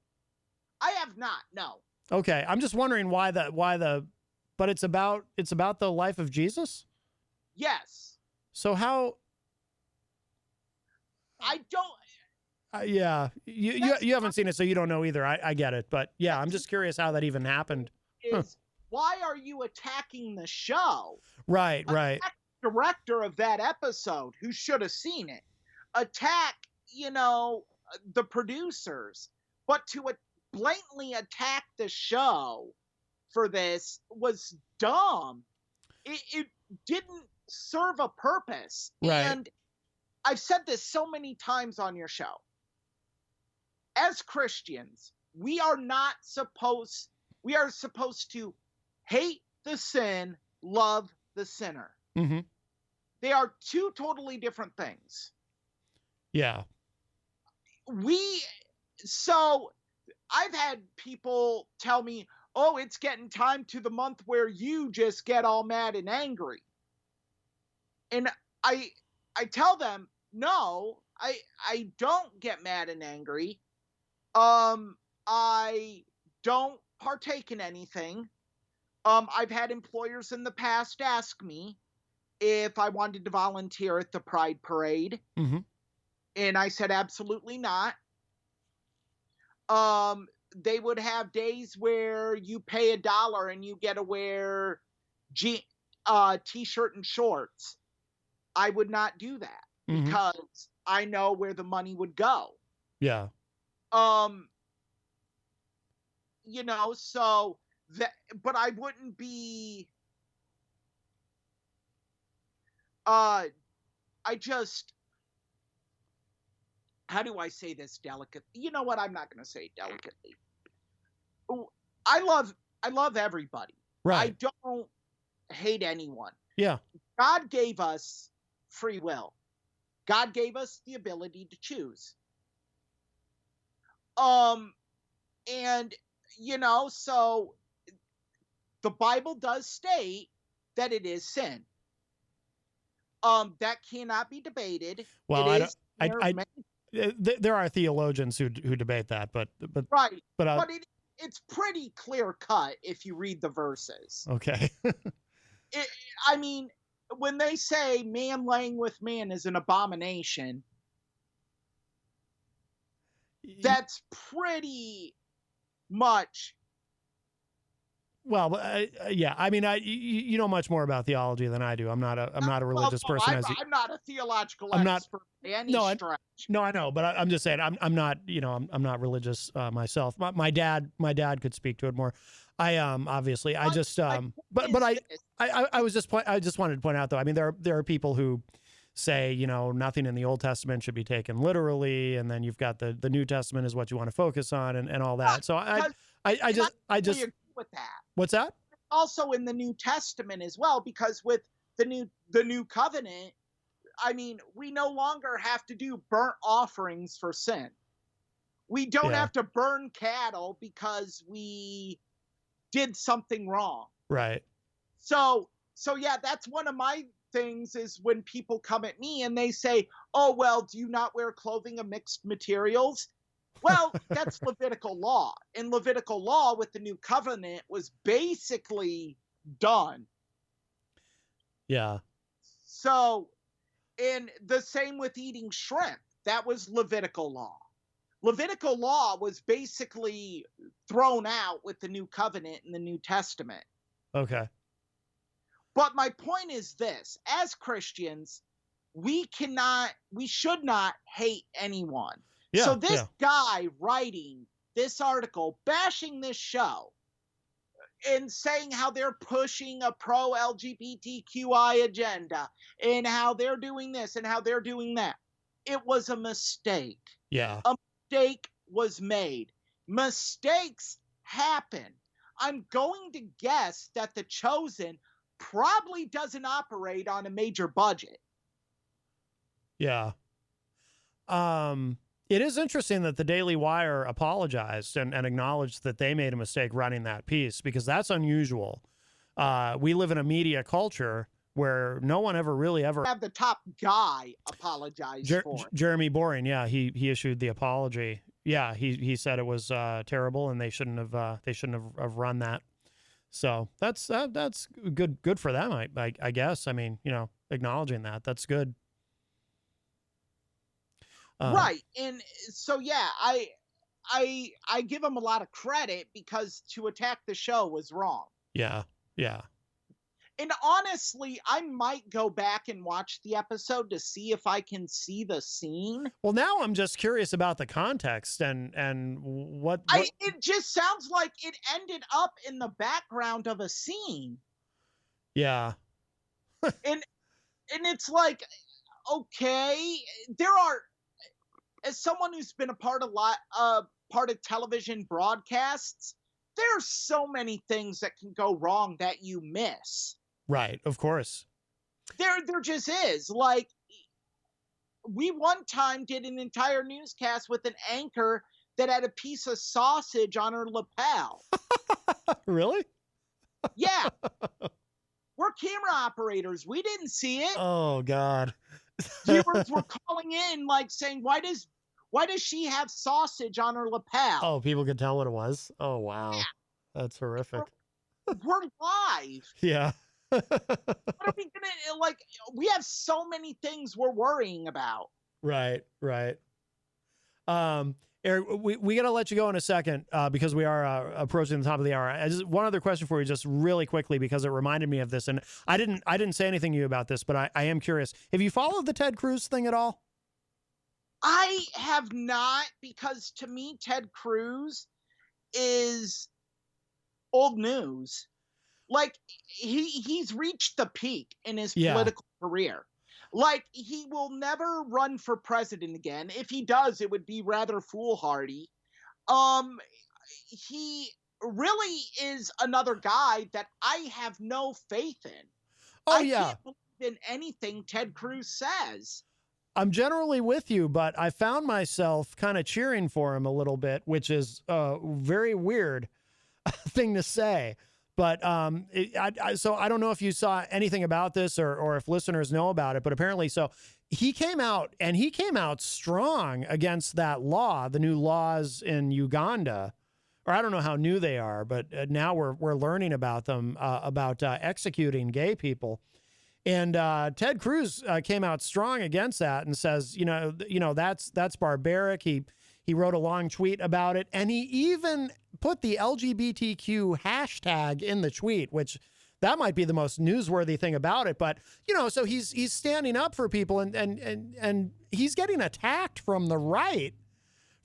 I have not. No. Okay, I'm just wondering why the, but it's about the life of Jesus. Yes. So how? I don't. Yeah, you haven't seen it, so you don't know either. I get it, but yeah, I'm just curious how that even happened. Why are you attacking the show? Right. Director of that episode, who should have seen it, attack the producers, but to blatantly attack the show for this was dumb. It didn't serve a purpose. Right. And I've said this so many times on your show. As Christians, we are supposed to hate the sin, love the sinner. Mm-hmm. They are two totally different things. Yeah. So I've had people tell me, oh, it's getting time to the month where you just get all mad and angry. And I tell them, no, I don't get mad and angry. I don't partake in anything. I've had employers in the past ask me if I wanted to volunteer at the Pride Parade. Mm-hmm. And I said, absolutely not. They would have days where you pay $1 and you get to wear t-shirt and shorts. I would not do that because I know where the money would go. Yeah. So that, but I wouldn't be, how do I say this delicately? You know what? I'm not going to say it delicately. I love everybody. Right. I don't hate anyone. Yeah. God gave us free will. God gave us the ability to choose. And so the Bible does state that it is sin. That cannot be debated. Well, there are theologians who debate that, but right. But it's pretty clear cut if you read the verses. Okay. When they say man laying with man is an abomination, that's pretty much. Well, yeah. I mean, you know much more about theology than I do. I'm not a religious person. I'm not a theological expert by any stretch. No, I know, but I'm just saying I'm not. I'm not religious myself. My dad could speak to it more. I obviously I just but I just wanted to point out though. I mean, there are people who say nothing in the Old Testament should be taken literally, and then you've got the New Testament is what you want to focus on and all that. So I just agree with that. What's that? Also in the New Testament as well, because with the new covenant, we no longer have to do burnt offerings for sin. We don't have to burn cattle because we did something wrong. Right. So yeah, that's one of my things is when people come at me and they say, oh, well, do you not wear clothing of mixed materials? Well, that's Levitical law. And Levitical law with the new covenant was basically done. Yeah. So, and the same with eating shrimp. That was Levitical law. Levitical law was basically thrown out with the new covenant in the New Testament. Okay. But my point is this, as Christians, we should not hate anyone. Yeah, so this guy writing this article, bashing this show, and saying how they're pushing a pro-LGBTQI agenda, and how they're doing this and how they're doing that, it was a mistake. Yeah. A mistake was made. Mistakes happen. I'm going to guess that The Chosen probably doesn't operate on a major budget. Yeah. It is interesting that the Daily Wire apologized and acknowledged that they made a mistake running that piece, because that's unusual. We live in a media culture where no one ever have the top guy apologize for it. Jeremy Boring. Yeah. He issued the apology. Yeah. He said it was terrible and they shouldn't have run that. So that's good for them. I guess. I mean, acknowledging that's good. Right. And so, yeah, I give him a lot of credit because to attack the show was wrong. Yeah. Yeah. And honestly, I might go back and watch the episode to see if I can see the scene. Well, now I'm just curious about the context and what. It just sounds like it ended up in the background of a scene. Yeah. and it's like, okay, there are, as someone who's been a part of television broadcasts, there's so many things that can go wrong that you miss. Right, of course. There just is. Like, we one time did an entire newscast with an anchor that had a piece of sausage on her lapel. Really? Yeah. We're camera operators. We didn't see it. Oh, God. Viewers were calling in, like, saying, why does she have sausage on her lapel? Oh, people could tell what it was? Oh, wow. Yeah. That's horrific. We're live. Yeah. What are we gonna, like, we have so many things we're worrying about. Right. Eric, we got to let you go in a second because we are approaching the top of the hour. One other question for you, just really quickly, because it reminded me of this, and I didn't say anything to you about this, but I am curious. Have you followed the Ted Cruz thing at all? I have not, because to me, Ted Cruz is old news. Like, he's reached the peak in his political career. Like, he will never run for president again. If he does, it would be rather foolhardy. He really is another guy that I have no faith in. I can't believe in anything Ted Cruz says. I'm generally with you, but I found myself kind of cheering for him a little bit, which is a very weird thing to say. But so I don't know if you saw anything about this or if listeners know about it, but apparently so he came out strong against that law, the new laws in Uganda, or I don't know how new they are, but now we're learning about them, about executing gay people. And Ted Cruz came out strong against that and says, that's barbaric. He wrote a long tweet about it, and he even put the LGBTQ hashtag in the tweet, which that might be the most newsworthy thing about it. But so he's standing up for people, and he's getting attacked from the right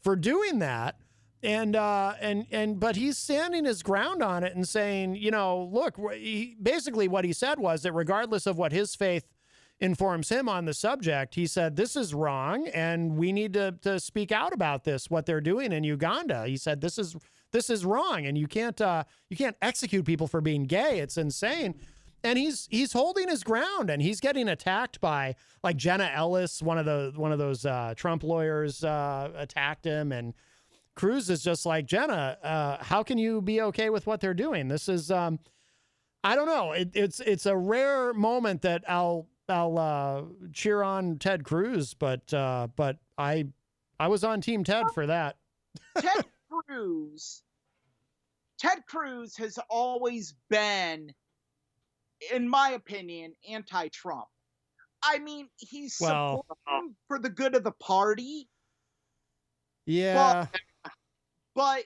for doing that. But he's standing his ground on it and saying, look, basically what he said was that regardless of what his faith informs him on the subject, he said, this is wrong. And we need to speak out about this, what they're doing in Uganda. He said, this is wrong. And you can't execute people for being gay. It's insane. And he's holding his ground, and he's getting attacked by, like, Jenna Ellis, one of those Trump lawyers, attacked him. And Cruz is just like, Jenna, how can you be okay with what they're doing? This is, I don't know. It's a rare moment that I'll cheer on Ted Cruz, but I was on Team Ted for that. Ted Cruz has always been, in my opinion, anti-Trump. I mean, he's supporting for the good of the party. Yeah. But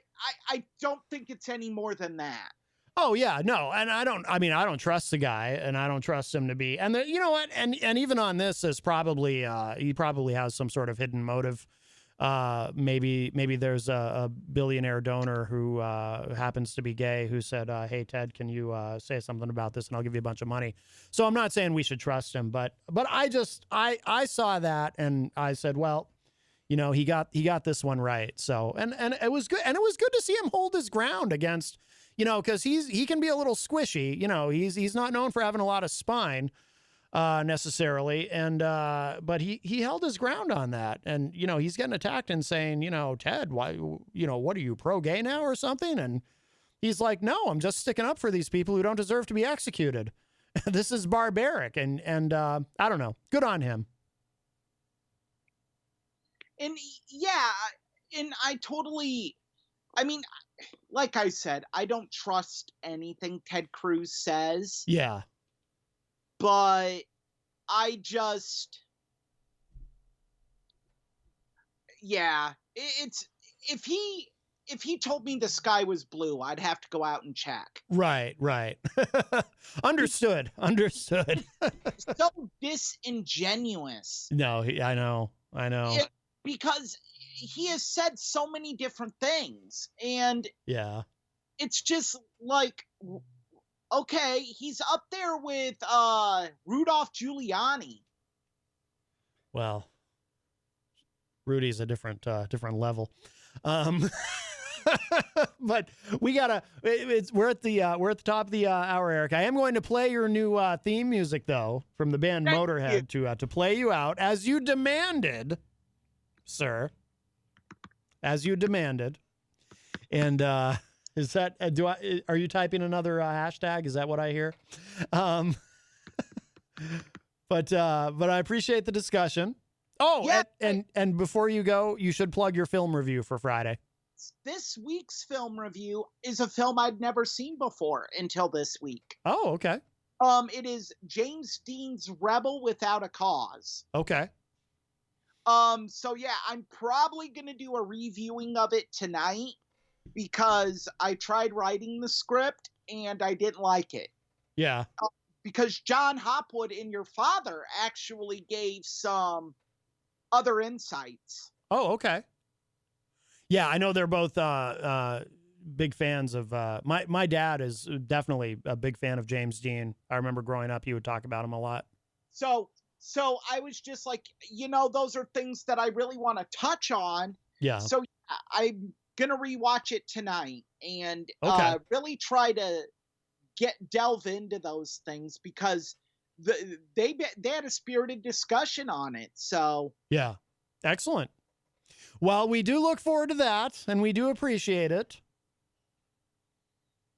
I don't think it's any more than that. Oh yeah, no, and I don't trust the guy, and I don't trust him to be. And you know what? And even on this, is probably he probably has some sort of hidden motive. Maybe there's a billionaire donor who happens to be gay who said, "Hey Ted, can you say something about this, and I'll give you a bunch of money." So I'm not saying we should trust him, but I saw that and I said, well, he got this one right. So and it was good, and it was good to see him hold his ground against. Because he can be a little squishy. He's not known for having a lot of spine necessarily, and but he held his ground on that, and he's getting attacked and saying, Ted, why, what are you, pro-gay now or something? And he's like, no, I'm just sticking up for these people who don't deserve to be executed. This is barbaric, and I don't know, good on him. And yeah, and I mean, like I said, I don't trust anything Ted Cruz says. Yeah. But it's, if he if he told me the sky was blue, I'd have to go out and check. Right. Understood. So disingenuous. No, I know. Because he has said so many different things, and yeah, it's just like, okay, he's up there with Rudolph Giuliani. Well, Rudy's a different level. But we gotta. We're at the top of the hour, Eric. I am going to play your new theme music though from the band Motorhead to play you out as you demanded, sir. As you demanded. And is that are you typing another hashtag? Is that what I hear? But I appreciate the discussion. Oh, yeah. And before you go, you should plug your film review for Friday. This week's film review is a film I'd never seen before until this week. Oh, okay. It is James Dean's Rebel Without a Cause. Okay. So yeah, I'm probably gonna do a reviewing of it tonight because I tried writing the script and I didn't like it. Yeah. Because John Hopwood and your father actually gave some other insights. Oh, okay. Yeah, I know they're both big fans of my dad is definitely a big fan of James Dean. I remember growing up, he would talk about him a lot. So I was just like, those are things that I really want to touch on. Yeah. So I'm gonna rewatch it tonight and really try to delve into those things because they had a spirited discussion on it. So yeah, excellent. Well, we do look forward to that, and we do appreciate it.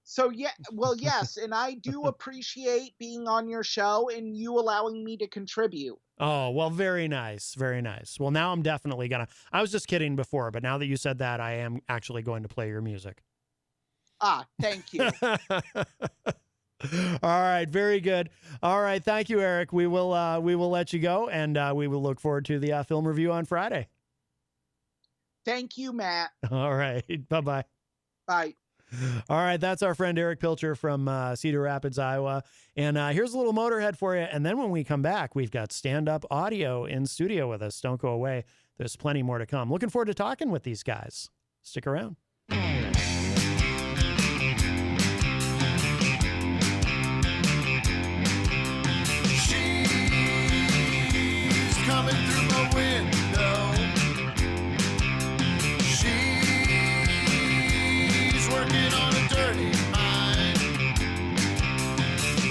So yeah, well, yes, and I do appreciate being on your show and you allowing me to contribute. Oh, well, very nice, very nice. Well, now I'm definitely gonna. I was just kidding before, but now that you said that, I am actually going to play your music. Thank you. All right, very good. All right, thank you, Eric. We will let you go, and we will look forward to the film review on Friday. Thank you, Matt. All right, bye-bye. Bye. All right, that's our friend Erich Pilcher from Cedar Rapids, Iowa. And here's a little Motorhead for you. And then when we come back, we've got stand-up audio in studio with us. Don't go away. There's plenty more to come. Looking forward to talking with these guys. Stick around. She's coming through my window. She's working on a dirty mind.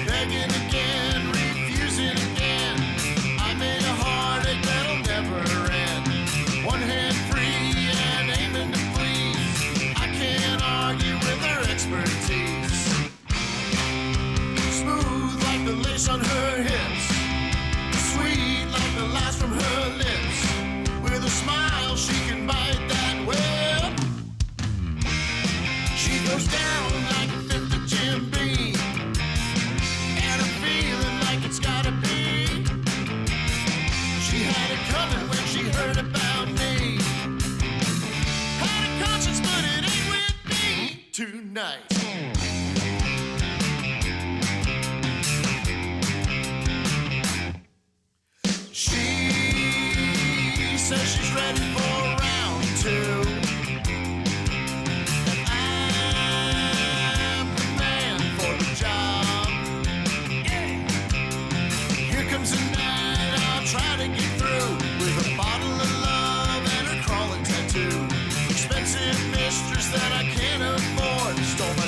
Begging again, refusing again. I made a heartache that'll never end. One hand free and aiming to please. I can't argue with her expertise. Smooth like the lace on her hips. Sweet like the lies from her lips. With a smile she can bite that whip. She goes down like a fifth of Jim Beam. And I'm feeling like it's gotta be. She had it coming when she heard about me. Had a conscience but it ain't with me tonight. She says she's ready for round two. And I'm the man for the job. Here comes the night, I'll try to get through. With a bottle of love and her crawling tattoo. Expensive mistress that I can't afford. Stole my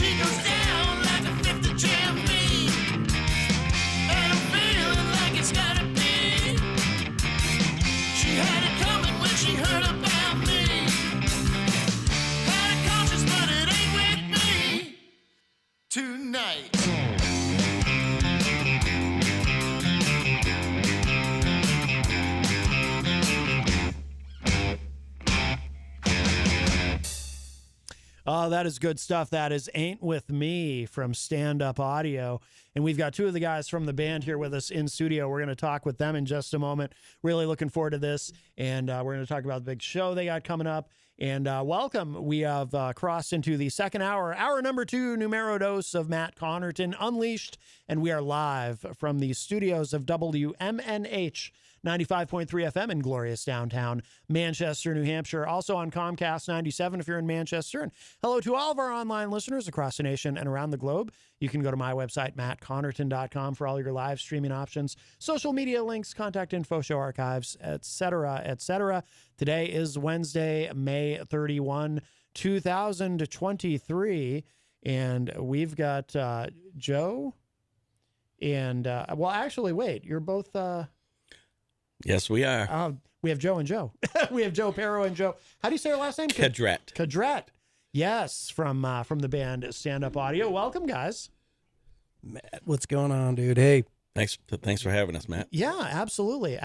She goes down like a fifth of Jim Beam, and I'm feeling like it's gotta be. She had it coming when she heard about me. Had a conscience, but it ain't with me tonight. Oh, that is good stuff. That is Ain't With Me from Stand Up Audio. And we've got two of the guys from the band here with us in studio. We're going to talk with them in just a moment. Really looking forward to this. And we're going to talk about the big show they got coming up. And welcome. We have crossed into the second hour number 2, numero dos of Matt Connarton Unleashed. And we are live from the studios of WMNH 95.3 FM in glorious downtown Manchester, New Hampshire. Also on Comcast 97 if you're in Manchester. And hello to all of our online listeners across the nation and around the globe. You can go to my website, mattconnerton.com, for all your live streaming options, social media links, contact info, show archives, etc., etc. Today is Wednesday, May 31, 2023. And we've got Joe and, well, actually, wait, you're both... Yes, we are. We have Joe and Joe. We have Joe Perro and Joe. How do you say her last name? Cadret. Cadret. Yes, from the band Stand Up Audio. Welcome, guys. Matt, what's going on, dude? Hey. Thanks for having us, Matt. Yeah, absolutely.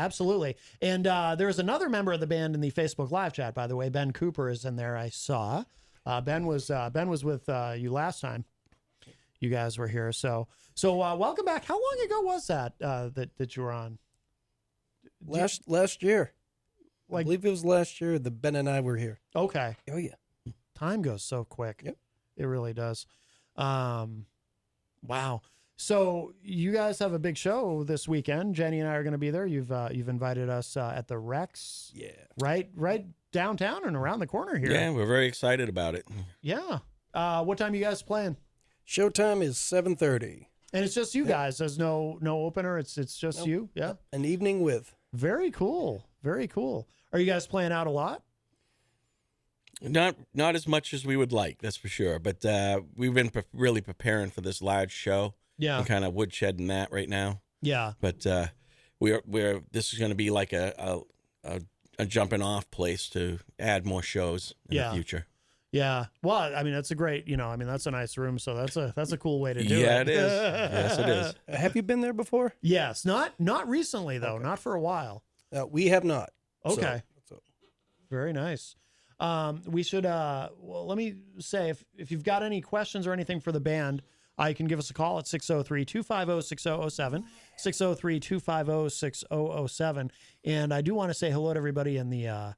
And there's another member of the band in the Facebook live chat, by the way. Ben Cooper is in there, I saw. Ben was with you last time you guys were here. So welcome back. How long ago was that that you were on? Last year. I Like, believe it was last year that Ben and I were here. okay. Oh, yeah. Time goes so quick. Yep. It really does. Wow. So you guys have a big show this weekend. Jenny and I are going to be there. You've invited us at the Rex. Yeah. Right downtown and around the corner here. Yeah, we're very excited about it. Yeah. What time are you guys playing? Showtime is 7:30. And it's just you guys. There's no opener. It's just Nope. you. Yeah. An evening with. Very cool. Very cool. Are you guys playing out a lot? Not as much as we would like, that's for sure. But we've been really preparing for this large show. Yeah. And kind of woodshedding that right now. Yeah. But we're this is going to be like a jumping off place to add more shows in the future. Yeah. Well, I mean, that's a great, that's a nice room. So that's a cool way to do it. Yeah, it is. Yes, it is. Have you been there before? Yes. Not recently though. Okay. Not for a while. We have not. Okay. So, Very nice. We should, well, let me say, if you've got any questions or anything for the band, you can give us a call at 603-250-6007, 603-250-6007. And I do want to say hello to everybody in the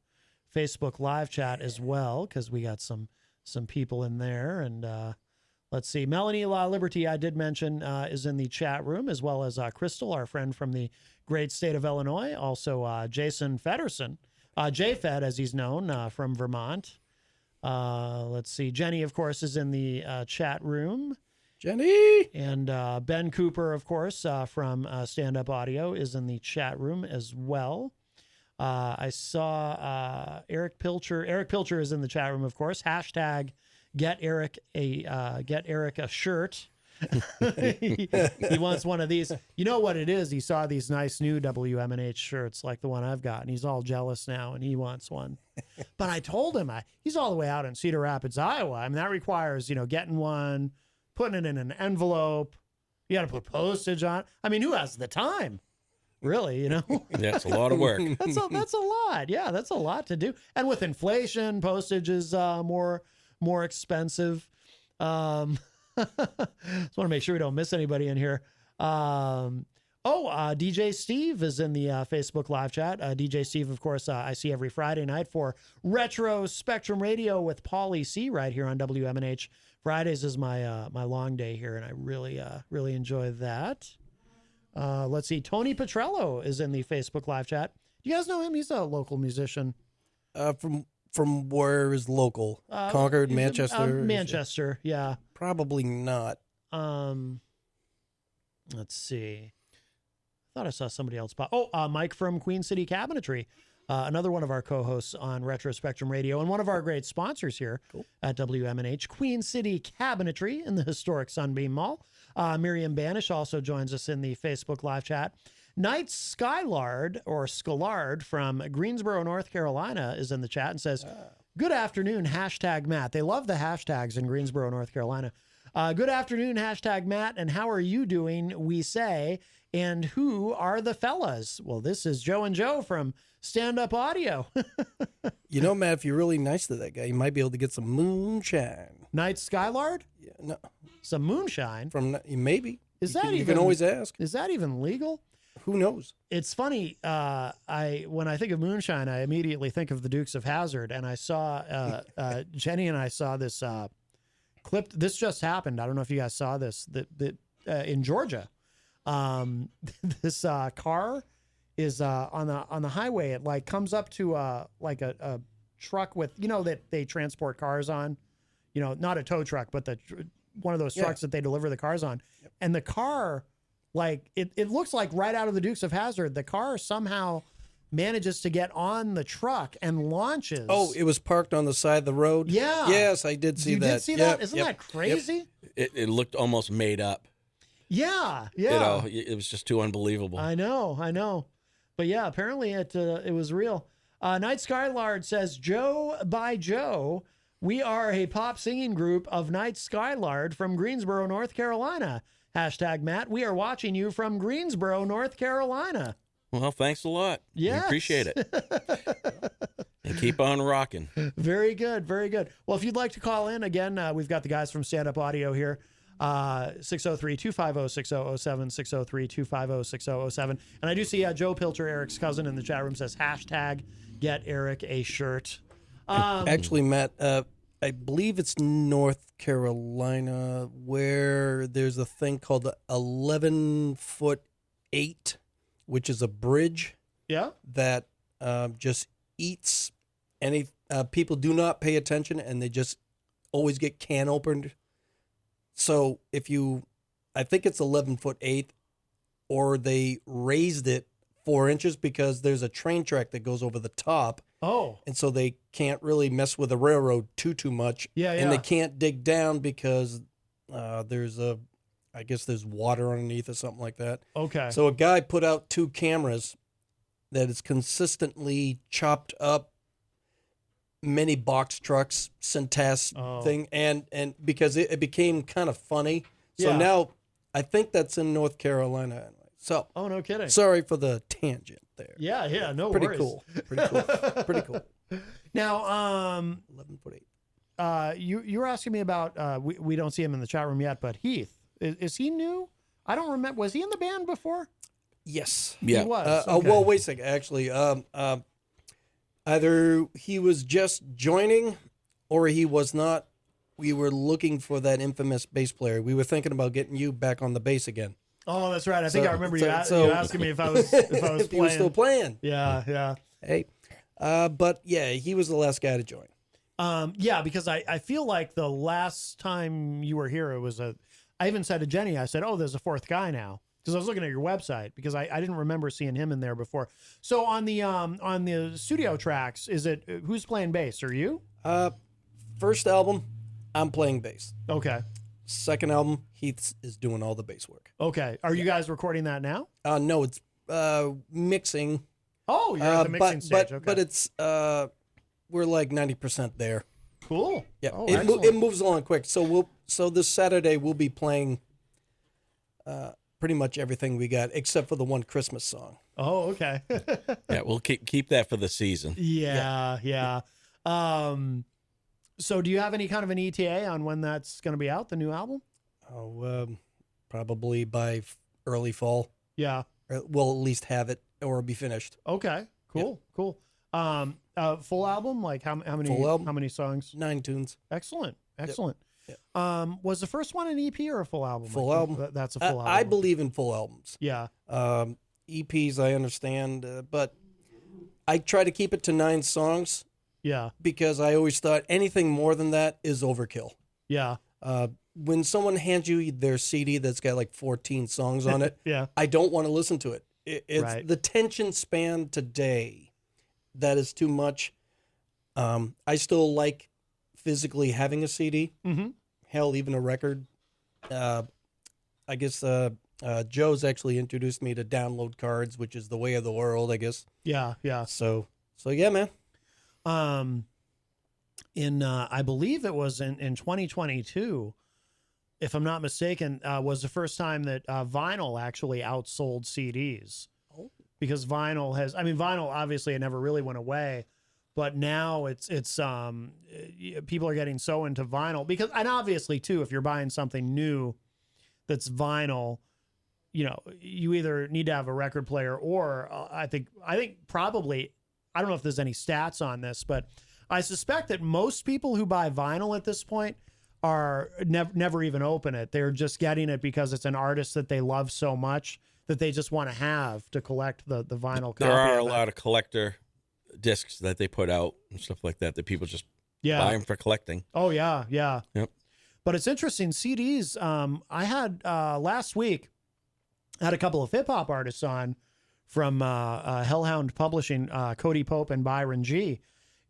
Facebook live chat as well, because we got some people in there. And let's see, Melanie La Liberty, I did mention, is in the chat room, as well as Crystal, our friend from the great state of Illinois. Also, Jason Federson, J-Fed, as he's known, from Vermont. Let's see, Jenny, of course, is in the chat room. Jenny! And Ben Cooper, of course, from Stand Up Audio, is in the chat room as well. I saw Erich Pilcher. Erich Pilcher is in the chat room, of course. Hashtag get Erich a shirt. he wants one of these. You know what it is? He saw these nice new WMNH shirts like the one I've got, and he's all jealous now, and he wants one. But I told him he's all the way out in Cedar Rapids, Iowa. I mean, that requires, getting one, putting it in an envelope. You got to put postage on. I mean, who has the time? Really, Yeah, it's a lot of work. That's a lot. Yeah, that's a lot to do. And with inflation, postage is more expensive. Just want to make sure we don't miss anybody in here. DJ Steve is in the Facebook live chat. DJ Steve, of course, I see every Friday night for Retro Spectrum Radio with Paulie C right here on WMNH. Fridays is my long day here, and I really enjoy that. Let's see. Tony Petrello is in the Facebook live chat. Do you guys know him? He's a local musician. From where is local? Concord, Manchester? Manchester, yeah. Probably not. Let's see. I thought I saw somebody else pop. Mike from Queen City Cabinetry. another one of our co-hosts on Retro Spectrum Radio, and one of our great sponsors here at WMNH, Queen City Cabinetry in the historic Sunbeam Mall. Miriam Banish also joins us in the Facebook live chat. Knight Skylard, or Skylard, from Greensboro, North Carolina, is in the chat and says, good afternoon, hashtag Matt. They love the hashtags in Greensboro, North Carolina. Good afternoon, hashtag Matt, and how are you doing, we say, and who are the fellas? Well, this is Joe and Joe from Stand Up Audio. You know, Matt, if you're really nice to that guy, you might be able to get some moonshine. Knight Skylard? Yeah, no, Some moonshine? Maybe. You can always ask. Is that even legal? Who knows? It's funny. When I think of moonshine, I immediately think of the Dukes of Hazzard, and I saw Jenny and I saw this clip. This just happened. I don't know if you guys saw this. That in Georgia, this car is on the highway. It like comes up to a truck with, that they transport cars on, not a tow truck, but one of those trucks that they deliver the cars on, and the car. Like it looks like right out of the Dukes of Hazzard, the car somehow manages to get on the truck and launches. Oh, it was parked on the side of the road? Yeah. Yes, I did see you that. Did see that? Isn't that crazy? It looked almost made up. Yeah. It was just too unbelievable. I know. But yeah, apparently it was real. Knight Skylard says, Joe by Joe, we are a pop singing group of Knight Skylard from Greensboro, North Carolina. Hashtag Matt, we are watching you from Greensboro, North Carolina. Well, thanks a lot. Yes. We appreciate it. And keep on rocking. Very good. Well, if you'd like to call in, again, we've got the guys from Stand Up Audio here. 603-250-6007, 603-250-6007. And I do see Joe Pilcher, Eric's cousin, in the chat room says, hashtag get Erich a shirt. Actually, Matt, I believe it's North Carolina where there's a thing called the 11'8", which is a bridge. Yeah. That just eats any. People do not pay attention, and they just always get can opened. So I think it's 11'8", or they raised it 4 inches because there's a train track that goes over the top. Oh. And so they can't really mess with the railroad too much. Yeah. And they can't dig down because I guess there's water underneath or something like that. Okay. So a guy put out 2 cameras that is consistently chopped up many box trucks, Centas thing. And because it became kind of funny. So now I think that's in North Carolina. So, oh, no kidding. Sorry for the tangent there. Yeah, no Pretty worries. cool. Pretty cool. Now, 11'8". You were asking me about, we don't see him in the chat room yet, but Heath, is he new? I don't remember. Was he in the band before? Yes. Yeah. He was. Okay. Well, wait a second. Actually, either he was just joining or he was not. We were looking for that infamous bass player. We were thinking about getting you back on the bass again. Oh, that's right. I think I remember you asking me if I was playing. If he was still playing. Yeah. Hey, but yeah, he was the last guy to join. Yeah, because I feel like the last time you were here, I even said to Jenny, I said, oh, there's a 4th guy now. Because I was looking at your website because I didn't remember seeing him in there before. So on the studio tracks, is it who's playing bass? Are you? First album, I'm playing bass. Okay. Second album, Heath is doing all the bass work. Okay. Are you guys recording that now? No, it's mixing. Oh, you're at the mixing stage. Okay. But it's we're like 90% there. Cool. Yeah, oh, it moves along quick. So this Saturday we'll be playing pretty much everything we got except for the one Christmas song. Oh, okay. Yeah, we'll keep that for the season. Yeah. So do you have any kind of an ETA on when that's going to be out, the new album? Oh, probably by early fall. Yeah. We'll at least have it or be finished. Okay. Cool. Full album? Like how many? Full album. How many songs? 9 tunes. Excellent. Yep. Was the first one an EP or a full album? Full album. That's a full album. I believe in full albums. Yeah. EPs, I understand, but I try to keep it to 9 songs. Yeah. Because I always thought anything more than that is overkill. Yeah. When someone hands you their CD that's got like 14 songs on it, yeah, I don't want to listen to it. It's right. The attention span today that is too much. I still like physically having a CD. Mm-hmm. Hell, even a record. I guess Joe's actually introduced me to download cards, which is the way of the world, I guess. Yeah, yeah. So yeah, man. I believe it was in 2022, if I'm not mistaken, was the first time that vinyl actually outsold CDs. Oh. Because vinyl obviously it never really went away, but now it's people are getting so into vinyl and obviously too, if you're buying something new that's vinyl, you either need to have a record player or I think probably, I don't know if there's any stats on this, but I suspect that most people who buy vinyl at this point are never even open it. They're just getting it because it's an artist that they love so much that they just want to have to collect the vinyl copy. There are a lot of collector discs that they put out and stuff like that people just buy them for collecting. Oh, yeah, yeah. Yep. But it's interesting. CDs, I had last week, I had a couple of hip-hop artists on from Hellhound Publishing, Cody Pope and Byron G.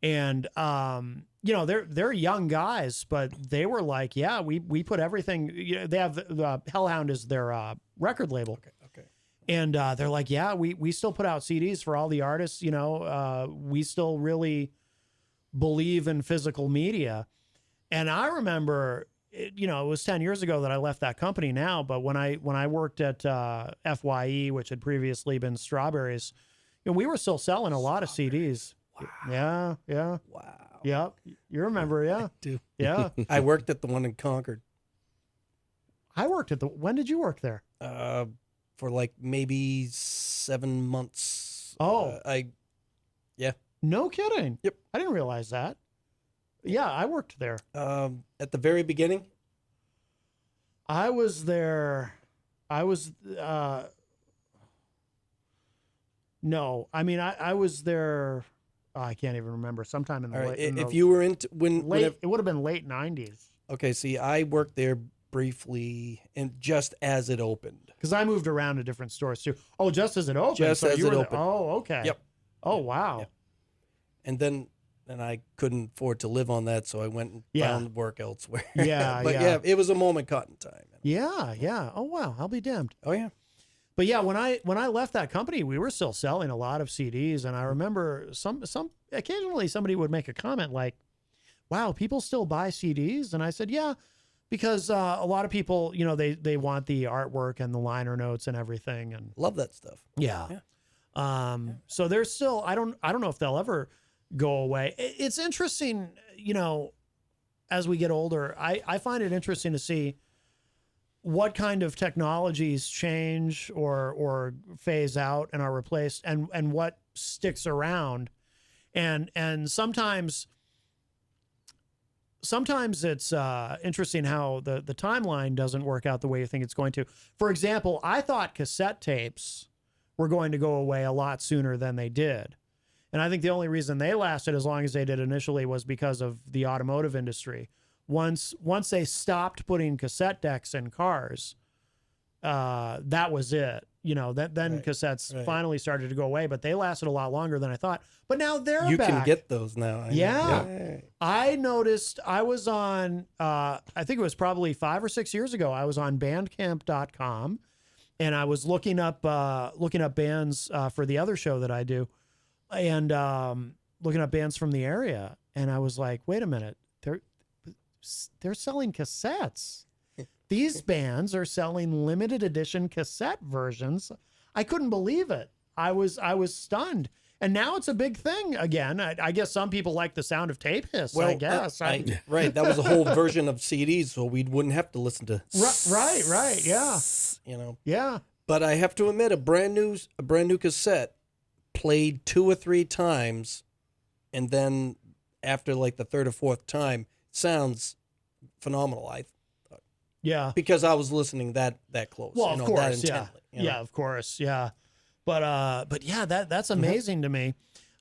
And, they're young guys, but they were like, yeah, we put everything. They have Hellhound is their record label. Okay. And they're like, yeah, we still put out CDs for all the artists. We still really believe in physical media. And I remember, it was 10 years ago that I left that company now. But when I worked at FYE, which had previously been Strawberries, we were still selling a lot of CDs. Wow. Yeah. Wow. Yep. You remember, yeah. I do. Yeah. I worked at the one in Concord. When did you work there? For like maybe 7 months. Oh. Yeah. No kidding. Yep. I didn't realize that. Yeah, I worked there. At the very beginning? I was there. I was, no, I was there. I can't even remember. Sometime in the All right. late. If you were into it would have been late 90s. Okay. See, I worked there briefly and just as it opened. Because I moved around to different stores too. Oh, just as it opened. Just so as you it were opened. Oh, okay. Yep. Oh, wow. Yep. And then I couldn't afford to live on that, so I went and found work elsewhere. Yeah, but yeah, it was a moment caught in time. Yeah, yeah. Oh, wow. I'll be damned. Oh yeah. But yeah, when I left that company, we were still selling a lot of CDs, and I remember some occasionally somebody would make a comment like, "Wow, people still buy CDs?" And I said, "Yeah, because a lot of people, they want the artwork and the liner notes and everything, and Love that stuff. yeah. So there's still I don't know if they'll ever go away. It's interesting, as we get older. I find it interesting to see what kind of technologies change or phase out and are replaced and what sticks around. And sometimes it's interesting how the timeline doesn't work out the way you think it's going to. For example, I thought cassette tapes were going to go away a lot sooner than they did. And I think the only reason they lasted as long as they did initially was because of the automotive industry. Once they stopped putting cassette decks in cars, that was it. Then cassettes finally started to go away, but they lasted a lot longer than I thought. But now they're back. You can get those now. Yeah. I noticed I was on, I think it was probably 5 or 6 years ago, I was on bandcamp.com and I was looking up bands for the other show that I do and looking up bands from the area. And I was like, wait a minute, they're selling cassettes. These bands are selling limited edition cassette versions. I couldn't believe it. I was stunned. And now it's a big thing again. I guess some people like the sound of tape hiss, Well, I guess. right. That was a whole version of CDs, so we wouldn't have to listen to. Right. Yeah. Yeah. But I have to admit, a brand new cassette played 2 or 3 times, and then after like the 3rd or 4th time, sounds phenomenal. Yeah. Because I was listening that close. Well, of course, that yeah. intently, Yeah, of course, yeah. But yeah, that's amazing to me.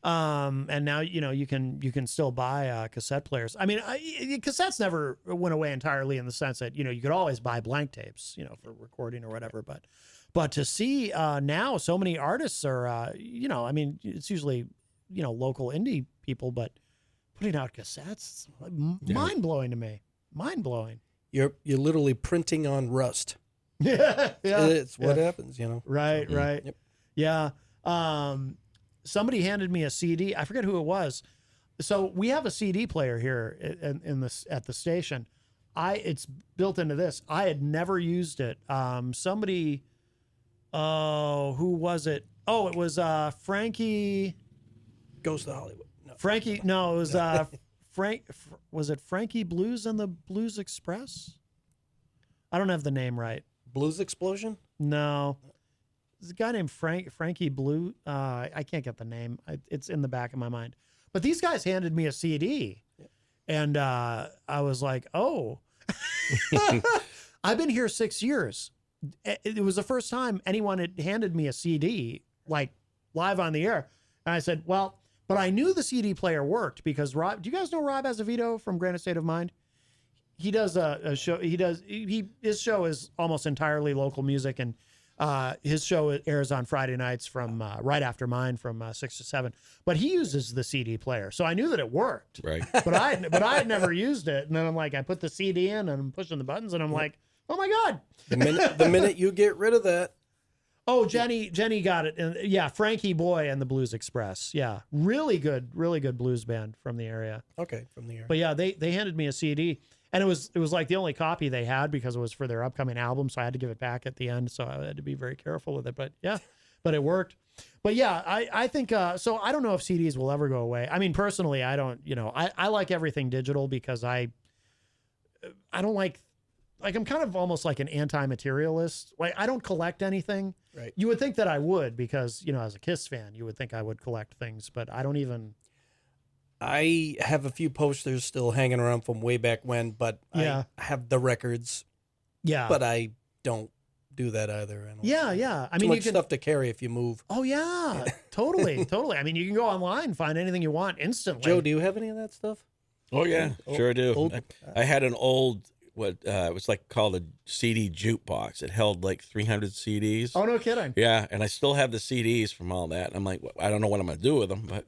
And now you can still buy cassette players. I mean, cassettes never went away entirely in the sense that you could always buy blank tapes, for recording or whatever. But to see now so many artists are, I mean, it's usually local indie people, but putting out cassettes, mind blowing to me. Mind blowing. You're literally printing on rust. Yeah, It's what happens, you know. Right, right. Yep. Yeah. Somebody handed me a CD. I forget who it was. So we have a CD player here in this at the station. It's built into this. I had never used it. Somebody. Oh, who was it? Oh, it was Frankie. Goes to Hollywood. No. Frankie. No, it was Frank. Was it Frankie Blues and the Blues Express? I don't have the name right. Blues Explosion? No. There's a guy named Frankie Blue. I can't get the name. It's in the back of my mind. But these guys handed me a CD, and I was like, oh. I've been here 6 years. It was the first time anyone had handed me a CD, like live on the air. And I said, well, but I knew the CD player worked because Rob, do you guys know Rob Azevedo from Granite State of Mind? He does a show. His show is almost entirely local music, and his show airs on Friday nights from right after mine from 6 to 7. But he uses the CD player, so I knew that it worked. Right. But I had never used it, and then I'm like, I put the CD in, and I'm pushing the buttons, and I'm like, oh my god! The minute you get rid of that. Oh, Jenny got it, and yeah, Frankie Boy and the Blues Express, yeah, really good blues band from the area. Okay, from the area. But yeah, they handed me a CD. And it was like the only copy they had because it was for their upcoming album. So I had to give it back at the end. So I had to be very careful with it. But yeah, but it worked. But yeah, I think, so I don't know if CDs will ever go away. I mean, personally, I don't, I like everything digital because I don't like I'm kind of almost like an anti-materialist. Like I don't collect anything. Right. You would think that I would because, as a Kiss fan, you would think I would collect things, but I don't even. I have a few posters still hanging around from way back when, but Yeah. I have the records. Yeah. But I don't do that either. I don't Yeah. I Too mean, much you can. stuff to carry if you move. Oh yeah, totally. I mean, you can go online, find anything you want instantly. Joe, do you have any of that stuff? Oh yeah, sure do. old- I had an old it was like called a CD jukebox. It held like 300 CDs. Oh no, kidding. Yeah, and I still have the CDs from all that. I'm like, I don't know what I'm gonna do with them, but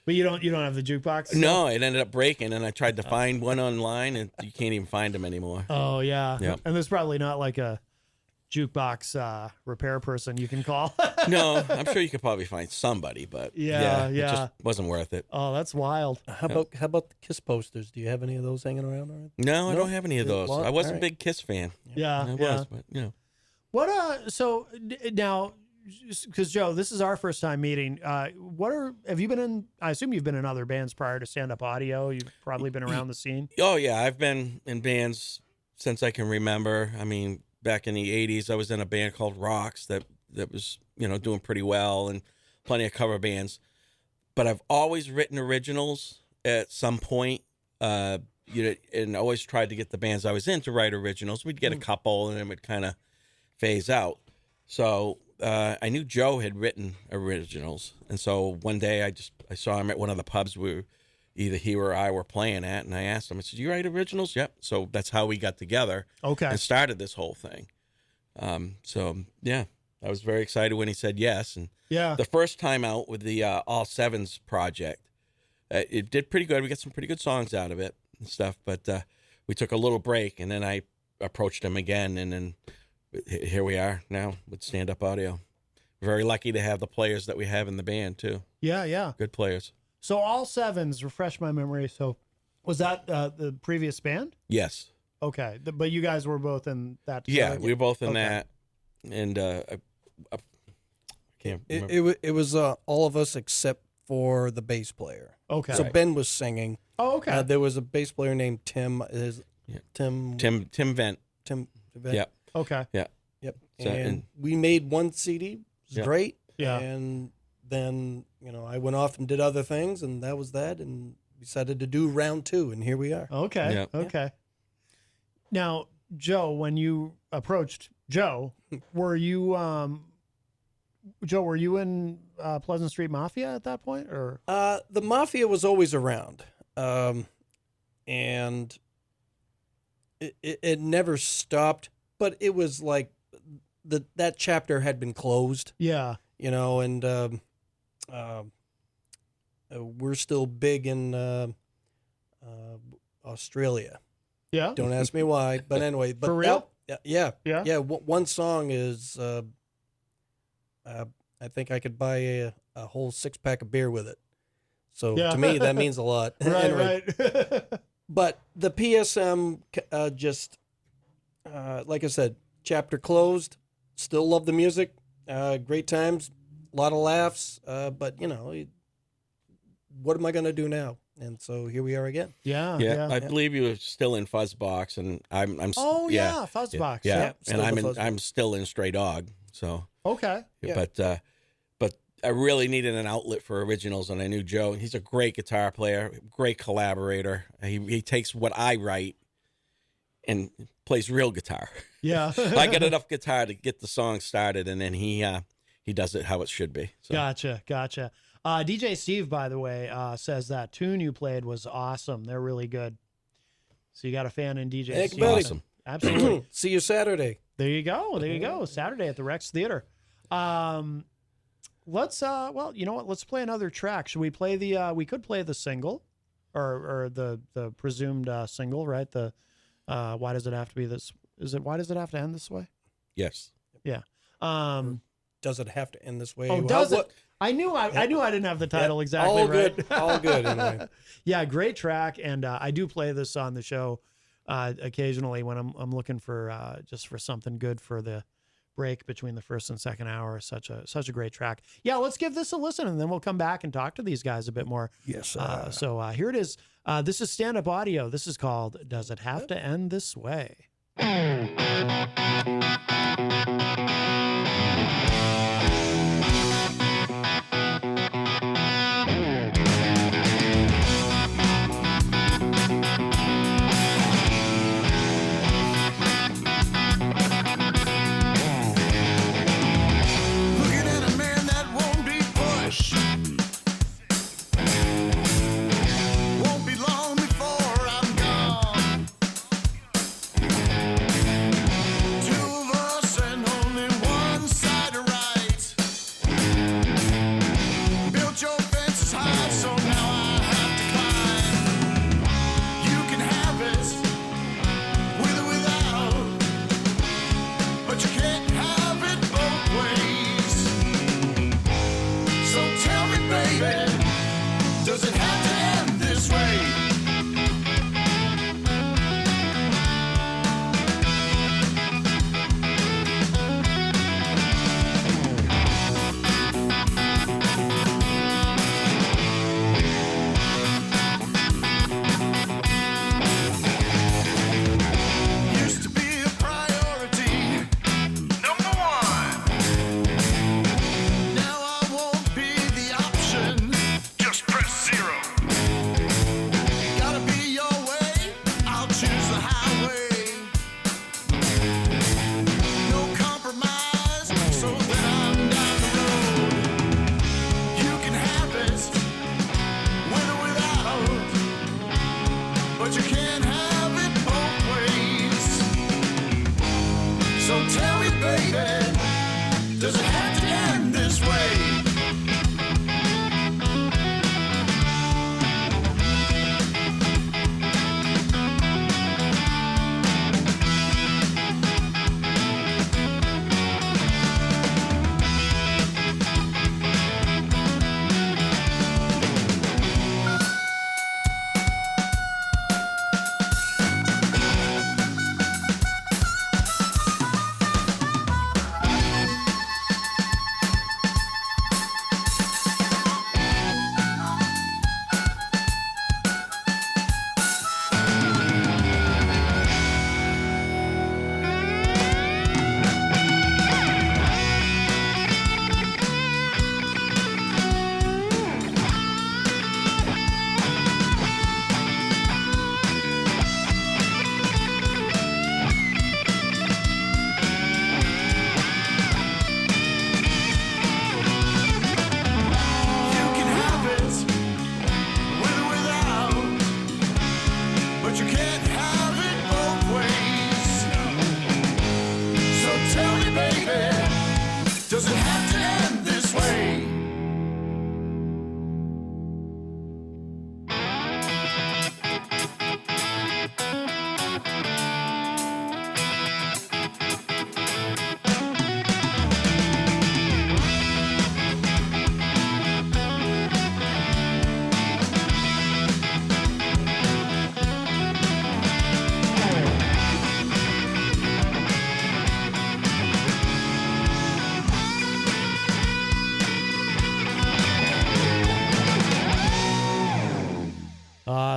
You don't have the jukebox? still? no, it ended up breaking, and I tried to find one online, and you can't even find them anymore. Oh yeah. Yep. And there's probably not like a jukebox repair person you can call. No, I'm sure you could probably find somebody, but Yeah, it just wasn't worth it. Oh, that's wild. How about the Kiss posters? Do you have any of those hanging around? Or? No, I No? don't have any of those. Well, I wasn't all a big Kiss fan. Yeah. I yeah. was, but What so now, because Joe, this is our first time meeting. Have you been in? I assume you've been in other bands prior to Stand Up Audio. You've probably been around the scene. Oh yeah, I've been in bands since I can remember. I mean, back in the 80s, I was in a band called Rocks that was, doing pretty well, and plenty of cover bands. But I've always written originals at some point, and always tried to get the bands I was in to write originals. We'd get a couple, and then it would kind of phase out. So I knew Joe had written originals, and so one day I saw him at one of the pubs where either he or I were playing at, and I asked him, I said, "You write originals?" Yep. So that's how we got together. Okay. And started this whole thing. So yeah, I was very excited when he said yes. And Yeah. the first time out with the All Sevens project, it did pretty good. We got some pretty good songs out of it and stuff, but we took a little break, and then I approached him again, and then here we are now with Stand Up Audio. We're very lucky to have the players that we have in the band too. Yeah. Good players. So All Sevens, refresh my memory. So was that the previous band? Yes. Okay. But you guys were both in that Yeah, together? we were both in Okay. that, and I can't remember. It was all of us except for the bass player. Okay. So Ben was singing. Oh, okay. There was a bass player named Tim. Yeah. Tim. Tim Vent. Tim. Yep. Okay. Yeah. Yep. So, and and- we made one CD. It was Yeah. great. Yeah. And then I went off and did other things, and that was that. And decided to do round 2, and here we are. Okay. Yeah. Okay. Now, Joe, when you approached Joe, were you in Pleasant Street Mafia at that point, or? The Mafia was always around, and it never stopped. But it was like that chapter had been closed. Yeah. And we're still big in Australia. Yeah. Don't ask me why, but anyway. But For real? Yeah. Yeah? One song is, I think I could buy a whole 6-pack of beer with it. So Yeah. to me, that means a lot. Right, Anyway, right. but the PSM just, like I said, chapter closed. Still love the music. Great times, a lot of laughs. But what am I going to do now? And so here we are again. Yeah. Yeah, I believe you were still in Fuzzbox, and I'm. Oh yeah, Fuzzbox. Yeah, still and the Fuzzbox. I'm still in Stray Dog. So, Okay. Yeah. but I really needed an outlet for originals, and I knew Joe. He's a great guitar player, great collaborator. He takes what I write and plays real guitar. Yeah. I got enough guitar to get the song started, and then he does it how it should be. So. Gotcha. DJ Steve, by the way, says that tune you played was awesome. They're really good. So you got a fan in DJ Heck, Steve. buddy. Awesome. Absolutely. See you Saturday. There you go. Saturday at the Rex Theater. Let's well, you know what? Let's play another track. Should we play we could play the single or the presumed single, right? The why does it have to be this? Why does it have to end this way? Yes. Yeah. Does it have to end this way? Oh, does it? I knew I didn't have the title exactly all right. good. All good. Anyway. Yeah, great track, and I do play this on the show occasionally when I'm looking for just for something good for the break between the first and second hour. Such a great track. Yeah, let's give this a listen, and then we'll come back and talk to these guys a bit more. Yes. So here it is. This is Stand Up Audio. This is called "Does It Have to End This Way?" Looking at a man that won't be pushed. Won't be long before I'm gone. Two of us and only one side of right. Built your fences high, so now I have to climb. You can have it with or without, but you can't have it both ways. So tell me, baby, does it have to end this way? Used to be a priority, number one. Now I won't be the option. Just press 0. Gotta be your way. I'll choose the highway. No compromise, so that I'm down the road. You can have it with or without, but you can't have it both ways. So tell me, baby, does it have to end this way?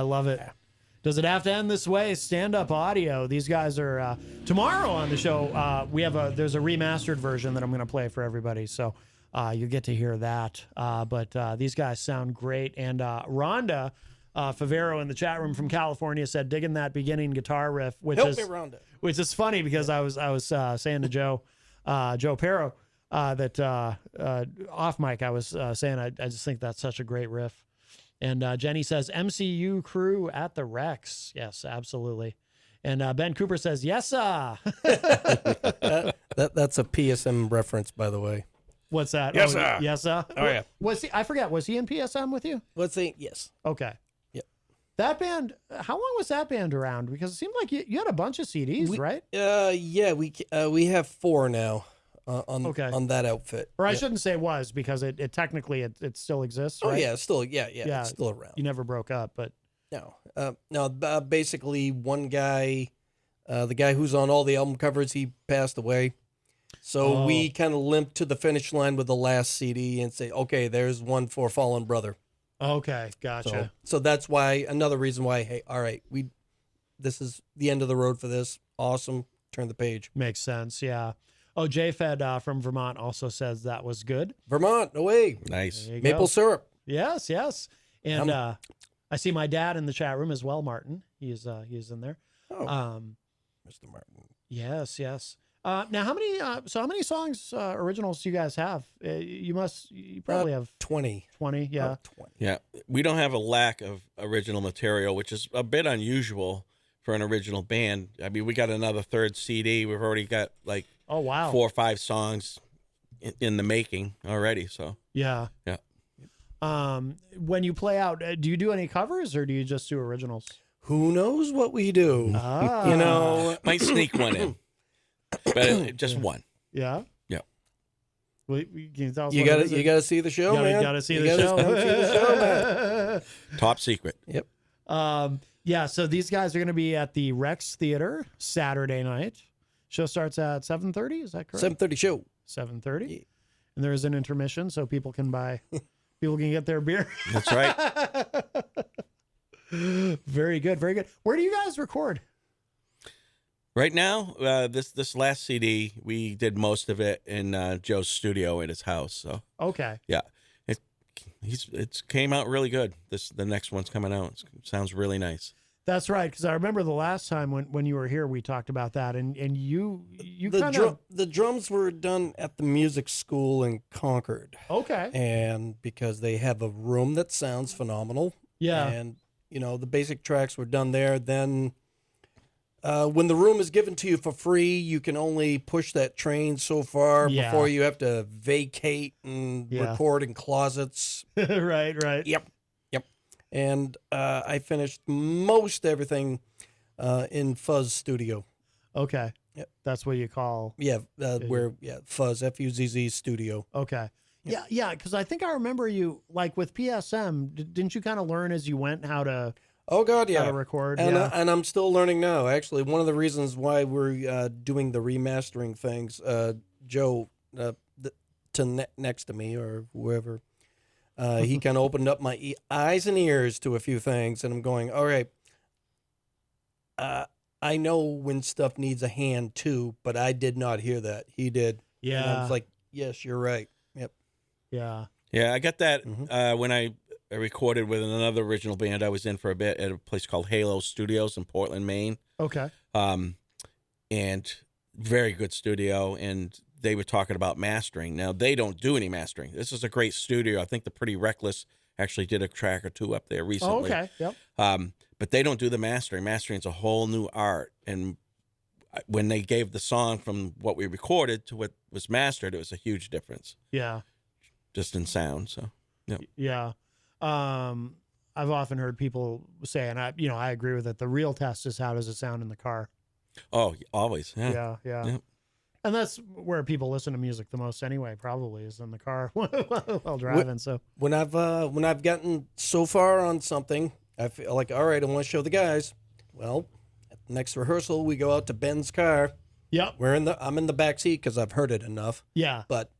love it. Does it have to end this way? Stand Up Audio. These guys are tomorrow on the show. There's a remastered version that I'm going to play for everybody, so you get to hear that. But these guys sound great. And Rhonda Favero in the chat room from California said, "Digging that beginning guitar riff," which is funny because I was saying to Joe Perro that off mic I was saying I just think that's such a great riff. And Jenny says, MCU crew at the Rex. Yes, absolutely. And Ben Cooper says, yes, sir. That's a PSM reference, by the way. What's that? Yes, sir. Yes, sir. Oh, yeah. Was he? I forget. Was he in PSM with you? Let's see. Yes. Okay. Yep. That band, how long was that band around? Because it seemed like you had a bunch of CDs, right? Yeah, we have 4 now. On that outfit. Or I shouldn't say was, because it technically it still exists, right? Oh yeah, it's still it's still around. You never broke up, but no, basically one guy, the guy who's on all the album covers, he passed away. So we kind of limped to the finish line with the last CD and say, okay, there's one for Fallen Brother. Okay, gotcha. So that's why, another reason why, hey, all right, this is the end of the road for this. Awesome. Turn the page. Makes sense, yeah. Oh, J-Fed from Vermont also says that was good. Vermont, away. Nice. Maple syrup. Yes. And I see my dad in the chat room as well, Martin. He's in there. Oh, Mr. Martin. Yes. Now, how many songs originals do you guys have? You probably have 20. 20, yeah. 20. Yeah, we don't have a lack of original material, which is a bit unusual for an original band. I mean, we got another third CD. We've already got like 4 or 5 songs in the making already. So yeah. When you play out, do you do any covers or do you just do originals? Who knows what we do? You know, might sneak one in, but just one. Yeah. Yeah. Well, can you tell us you got to see the show, man. You got to see the show. Come see the show, man. Top secret. Yep. Yeah. So these guys are going to be at the Rex Theater Saturday night. Show starts at 7:30. Is that correct? 7:30 show. 7:30. Yeah. And there is an intermission, so people can get their beer. That's right. Very good. Where do you guys record? Right now, this last CD, we did most of it in Joe's studio at his house. So Okay. yeah, it's came out really good. The next one's coming out. It sounds really nice. That's right, because I remember the last time when you were here, we talked about that, and you the drums were done at the music school in Concord. Okay. And because they have a room that sounds phenomenal. Yeah. And the basic tracks were done there. Then when the room is given to you for free, you can only push that train so far before you have to vacate and record in closets. Right. Yep. And I finished most everything in Fuzz Studio. Okay. Yep. That's what you call. Yeah, Fuzz, F-U-Z-Z Studio. Okay. Yep. Yeah, because I think I remember you, like with PSM, didn't you kind of learn as you went how to... Oh, God, yeah. How to record, and I'm still learning now. Actually, one of the reasons why we're doing the remastering things, Joe, next to me or whoever... he kind of opened up my eyes and ears to a few things, and I'm going, all right, I know when stuff needs a hand too, but I did not hear that. He did. Yeah. And I was like, yes, you're right. Yep. Yeah. Yeah, I got that when I recorded with another original band I was in for a bit at a place called Halo Studios in Portland, Maine. Okay. And very good studio, and they were talking about mastering. Now, they don't do any mastering. This is a great studio. I think the Pretty Reckless actually did a track or 2 up there recently. Oh, okay. Yep. But they don't do the mastering. Mastering's a whole new art. And when they gave the song from what we recorded to what was mastered, it was a huge difference. Yeah. Just in sound. So, yeah. Yeah. I've often heard people say, and I agree with it, the real test is how does it sound in the car? Oh, always. Yeah. Yeah. And that's where people listen to music the most anyway, probably, is in the car while driving. So when I've gotten so far on something, I feel like, all right, I want to show the guys. Well, at the next rehearsal, we go out to Ben's car. Yep. I'm in the back seat because I've heard it enough. Yeah. But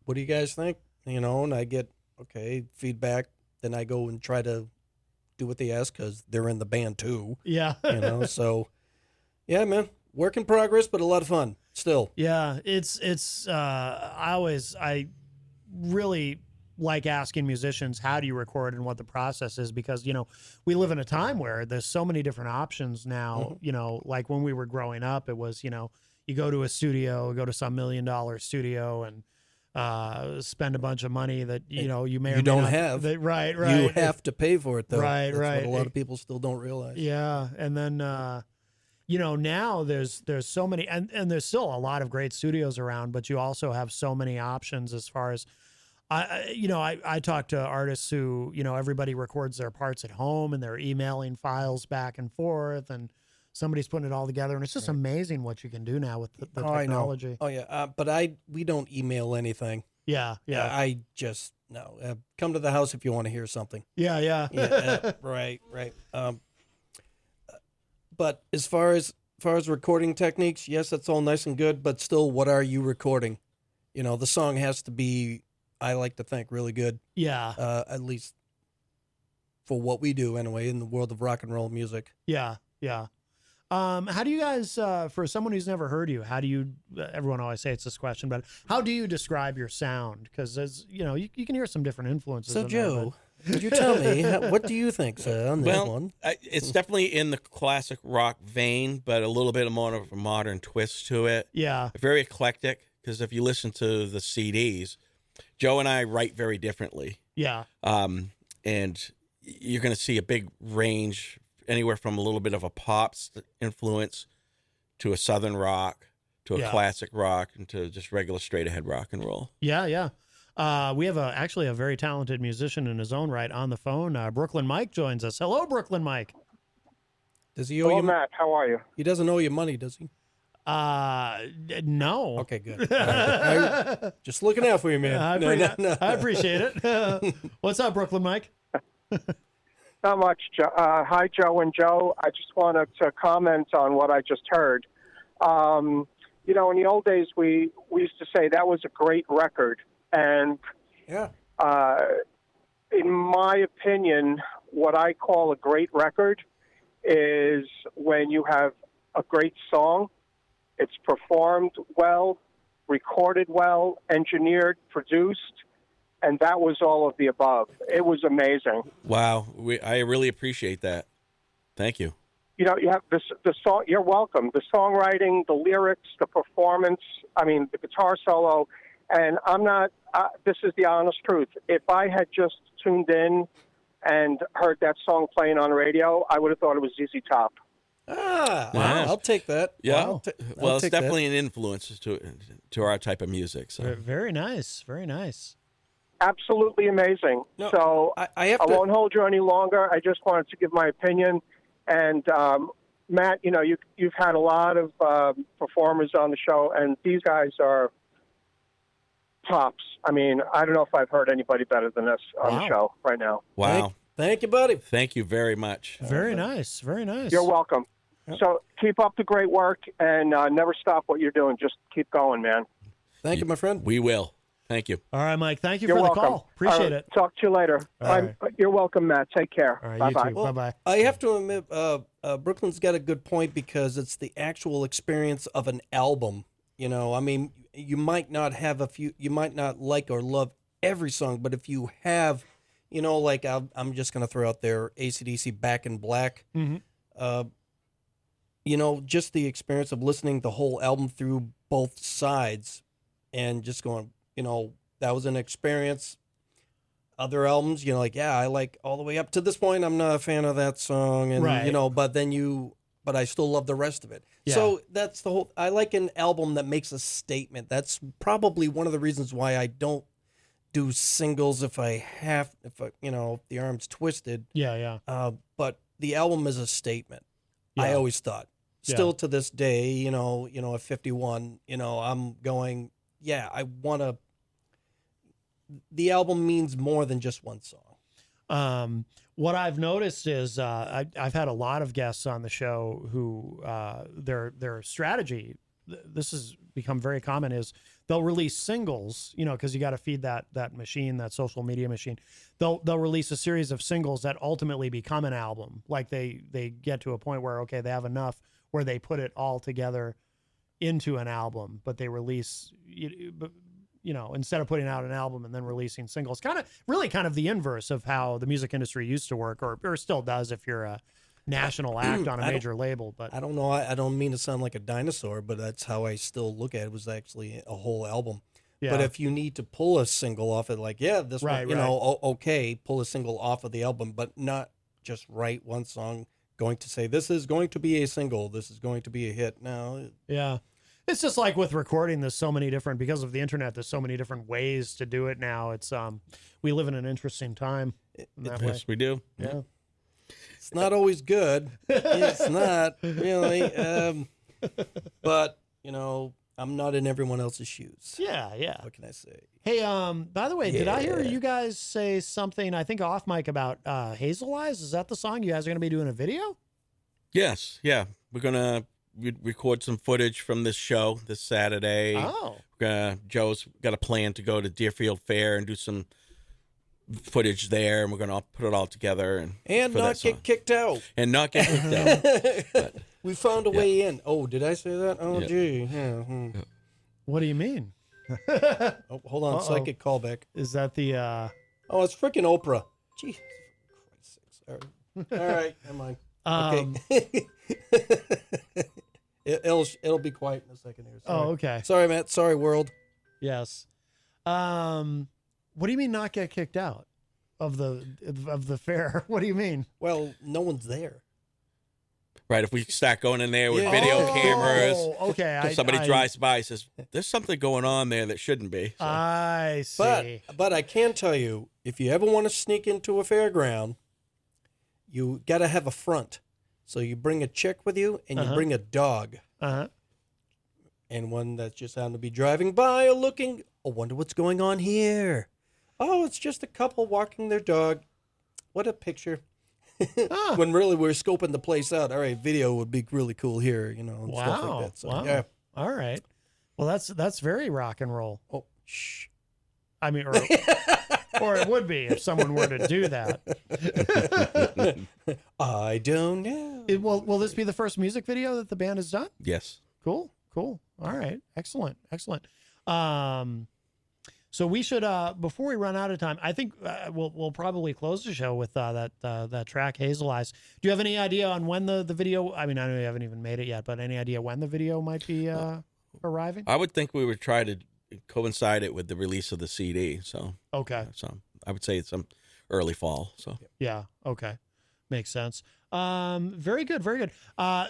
what do you guys think? And I get feedback. Then I go and try to do what they ask because they're in the band too. Yeah. So yeah, man, work in progress, but a lot of fun still. Yeah, it's I really like asking musicians, how do you record and what the process is, because we live in a time where there's so many different options now. Like when we were growing up, it was you go to a studio, go to some $1 million studio and spend a bunch of money that you may or You may don't not have. right You have to pay for it though. Right, That's right. what a lot of people still don't realize. Yeah, and then now there's so many, and there's still a lot of great studios around, but you also have so many options as far as I talk to artists who everybody records their parts at home and they're emailing files back and forth, and somebody's putting it all together, and it's just amazing what you can do now with the technology. Oh yeah, but we don't email anything. Yeah. I just no. Come to the house if you want to hear something. Yeah. Right. But as far as recording techniques, yes, that's all nice and good, but still, what are you recording? The song has to be, I like to think, really good. Yeah. At least for what we do anyway in the world of rock and roll music. Yeah. How do you guys, for someone who's never heard you, how do you, everyone always say it's this question, but how do you describe your sound? Because as you can hear some different influences. So Joe, could you tell me, what do you think, sir, on this one? It's definitely in the classic rock vein, but a little bit more of a modern twist to it. Yeah. Very eclectic, because if you listen to the CDs, Joe and I write very differently. Yeah. And you're going to see a big range, anywhere from a little bit of a pop influence to a southern rock to a classic rock and to just regular straight ahead rock and roll. Yeah. We have actually a very talented musician in his own right on the phone. Brooklyn Mike joins us. Hello, Brooklyn Mike. Does he owe you? Matt, how are you? He doesn't owe you money, does he? No. Okay, good. Just looking out for you, man. I appreciate it. What's up, Brooklyn Mike? Not much. Hi, Joe and Joe. I just wanted to comment on what I just heard. In the old days, we used to say that was a great record. And yeah. In my opinion, what I call a great record is when you have a great song, it's performed well, recorded well, engineered, produced, and that was all of the above. It was amazing. Wow. I really appreciate that. Thank you. You have the song. You're welcome. The songwriting, the lyrics, the performance. I mean, the guitar solo. And I'm not. This is the honest truth. If I had just tuned in and heard that song playing on radio, I would have thought it was ZZ Top. Wow. Yeah. I'll take that. Yeah. Wow. Well, it's definitely an influence to our type of music. So Very nice. Very nice. Absolutely amazing. No, So I won't hold you any longer. I just wanted to give my opinion. And Matt, you've had a lot of performers on the show, and these guys are tops. I mean, I don't know if I've heard anybody better than this on the show right now. wow. Thank you, buddy. Thank you very much. Very nice. Very nice. You're welcome. Yep. So keep up the great work and never stop what you're doing. Just keep going, man. Thank you, my friend. We will. Thank you. All right, Mike. Thank you You're for welcome. the call. Appreciate it. Talk to you later. All right. You're welcome, Matt. Take care. All right, Bye-bye. you too. Bye-bye. I have to admit, Brooklyn's got a good point because it's the actual experience of an album. I mean, you might not have you might not like or love every song, but if you have, like I'm just going to throw out there AC/DC Back in Black. Mm-hmm. Just the experience of listening the whole album through both sides and just going, that was an experience. Other albums, I like all the way up to this point, I'm not a fan of that song. And, right. but I still love the rest of it. Yeah. So that's the whole, I like an album that makes a statement. That's probably one of the reasons why I don't do singles if the arm's twisted. Yeah. But the album is a statement. Yeah. I always thought. Yeah. Still to this day, at 51, I'm going, I want to. The album means more than just one song. What I've noticed is I've had a lot of guests on the show who their strategy this has become very common, is they'll release singles, you know, because you got to feed that machine, that social media machine. They'll release a series of singles that ultimately become an album. Like they get to a point where, okay, they have enough where they put it all together into an album, but they release, you know, instead of putting out an album and then releasing singles, kind of the inverse of how the music industry used to work, or still does if you're a national act on a major label. But I don't know. I don't mean to sound like a dinosaur, but that's how I still look at it. It was actually a whole album. yeah, But if you need to pull a single off it, like, yeah, this Right, one, you know, okay, pull a single off of the album, but not just write one song going to say, this is going to be a single, this is going to be a hit. No. yeah. It's just like with recording, there's so many different, because of the internet, there's so many different ways to do it now. It's, we live in an interesting time in that way. Yes, we do. Yeah. It's not always good. It's not really. But, you know, I'm not in everyone else's shoes. Yeah, yeah. What can I say? Hey, by the way, did I hear Yeah. you guys say something, I think off mic, about Hazel Eyes? Is that the song you guys are going to be doing a video? Yes, yeah. We're gonna record some footage from this show this Saturday. Oh, Joe's got a plan to go to Deerfield Fair and do some footage there, and we're gonna all put it all together And for that not song. get kicked out. And not get kicked out. We found a way in. Oh, did I say that? Oh, Yeah. gee. Yeah, what do you mean? Oh, hold on. Uh-oh. Psychic callback. Is that the, Oh, it's freaking Oprah. Gee. For Christ's sakes. All right. Never mind. Okay. It'll be quiet in a second here. Sorry. oh, okay. Sorry, Matt. Sorry, world. Yes. What do you mean not get kicked out of the fair? What do you mean? Well, no one's there. Right, if we start going in there with Yeah. video Oh, cameras, Okay. if somebody drives by and says, there's something going on there that shouldn't be. So, I see. But I can tell you, if you ever want to sneak into a fairground, you got to have a front. So you bring a chick with you, and you bring a dog, Uh-huh. and one that's just happened to be driving by or looking. I wonder what's going on here. Oh, it's just a couple walking their dog. What a picture. Ah. When really we're scoping the place out. All right, video would be really cool here, you know, and stuff Wow. like that. So, Wow. yeah. All right. Well, that's very rock and roll. Oh, shh. I mean, or it would be if someone were to do that. I don't know. Will this be the first music video that the band has done? yes. Cool. All right. Excellent. So we should, before we run out of time, I think we'll probably close the show with that track Hazel Eyes. Do you have any idea on when the video? I mean, I know you haven't even made it yet, but any idea when the video might be arriving? I would think we would try to coincide it with the release of the CD. So Okay. I would say it's some early fall. So Yeah. Okay. Makes sense. Very good. Very good.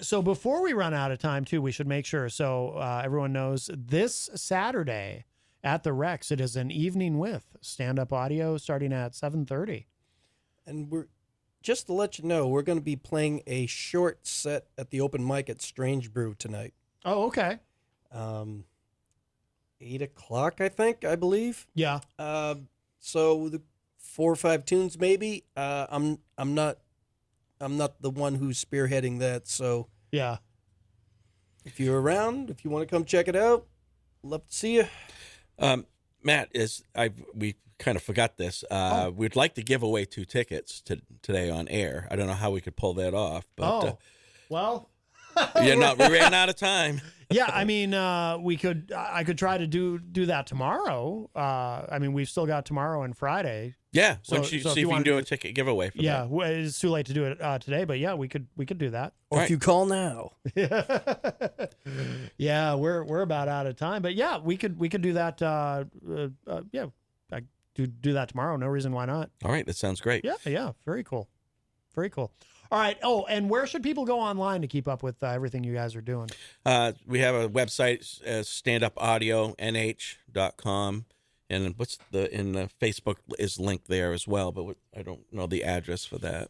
So before we run out of time too, we should make sure. So everyone knows this Saturday at the Rex, it is an evening with stand-up audio starting at 7:30. And we're just to let you know, we're going to be playing a short set at the open mic at Strange Brew tonight. Oh, okay. 8 o'clock, I believe. Yeah. So the 4 or 5 tunes, maybe. I'm not the one who's spearheading that. So Yeah. if you're around, if you want to come check it out, love to see you. Matt, we kind of forgot this. We'd like to give away 2 tickets today on air. I don't know how we could pull that off, but well. we ran out of time. Yeah, I mean, I could try to do that tomorrow. I mean, we've still got tomorrow and Friday. Yeah, So- see so if if you you can wanted do to- a ticket giveaway for Yeah, that. well, it's too late to do it today, but yeah, we could do that. Or Right. if you call now. Yeah, we're about out of time, but yeah, we could do that. Yeah, I do that tomorrow. No reason why not. All right, that sounds great. Yeah, very cool. All right. Oh, and where should people go online to keep up with everything you guys are doing? We have a website, standupaudionh.com, and in the Facebook is linked there as well, but I don't know the address for that.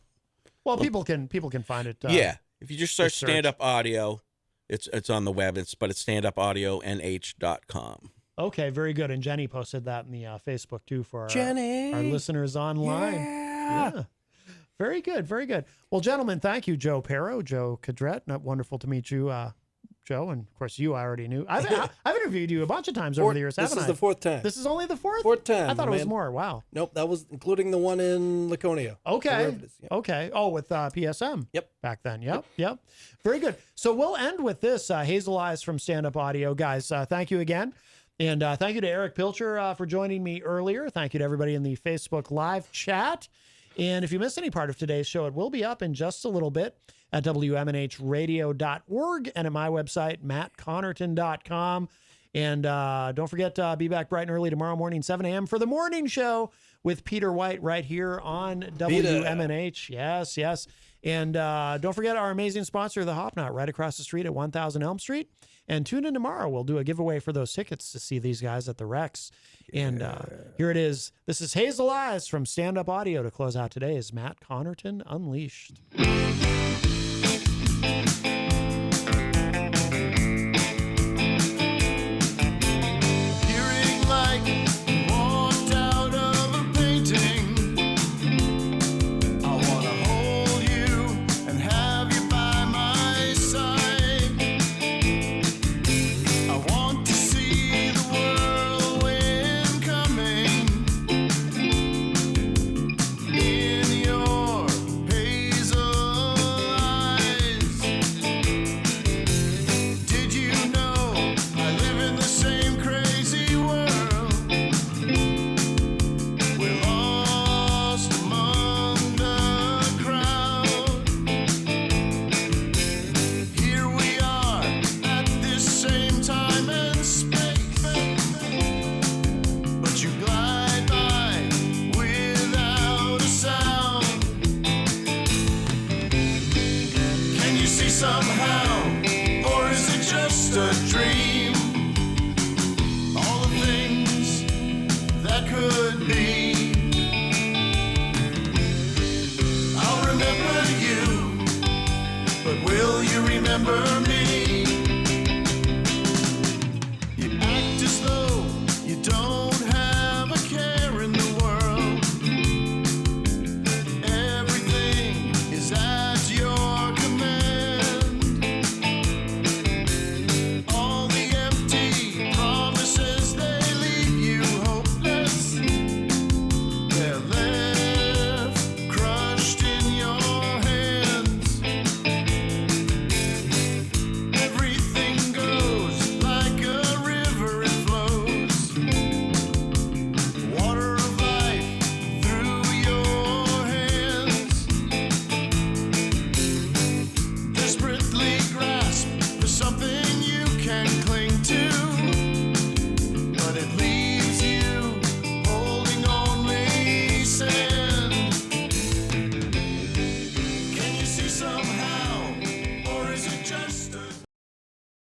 Well, people can find it. Yeah, if you just search search. Stand Up Audio, it's on the web. But it's standupaudionh.com. Okay, very good. And Jenny posted that in the Facebook too for Jenny. our listeners online. Yeah. Very good. Well, gentlemen, thank you, Joe Perro, Joe Cadret. Wonderful to meet you Joe, and of course you I already knew. I've interviewed you a bunch of times over the years, haven't I? This is the fourth time. This is only the fourth? Fourth time. I thought it was man. more. Wow. Nope, that was including the one in Laconia. Okay. Yeah. Okay. Oh, with PSM. Yep. Back then. Yep. Very good. So we'll end with this Hazel Eyes from Stand Up Audio. Guys, thank you again. And thank you to Erich Pilcher for joining me earlier. Thank you to everybody in the Facebook Live chat. And if you missed any part of today's show, it will be up in just a little bit at WMNHradio.org and at my website, mattconnarton.com. And don't forget to be back bright and early tomorrow morning, 7 a.m. for the morning show with Peter White right here on WMNH. Yes. And don't forget our amazing sponsor, The Hop Knot, right across the street at 1000 Elm Street. And tune in tomorrow. We'll do a giveaway for those tickets to see these guys at the Rex. Yeah. And here it is. This is Hazel Eyes from Stand Up Audio to close out today's Matt Connarton Unleashed. Somehow, or is it just a dream? All the things that could be. I'll remember you, but will you remember me?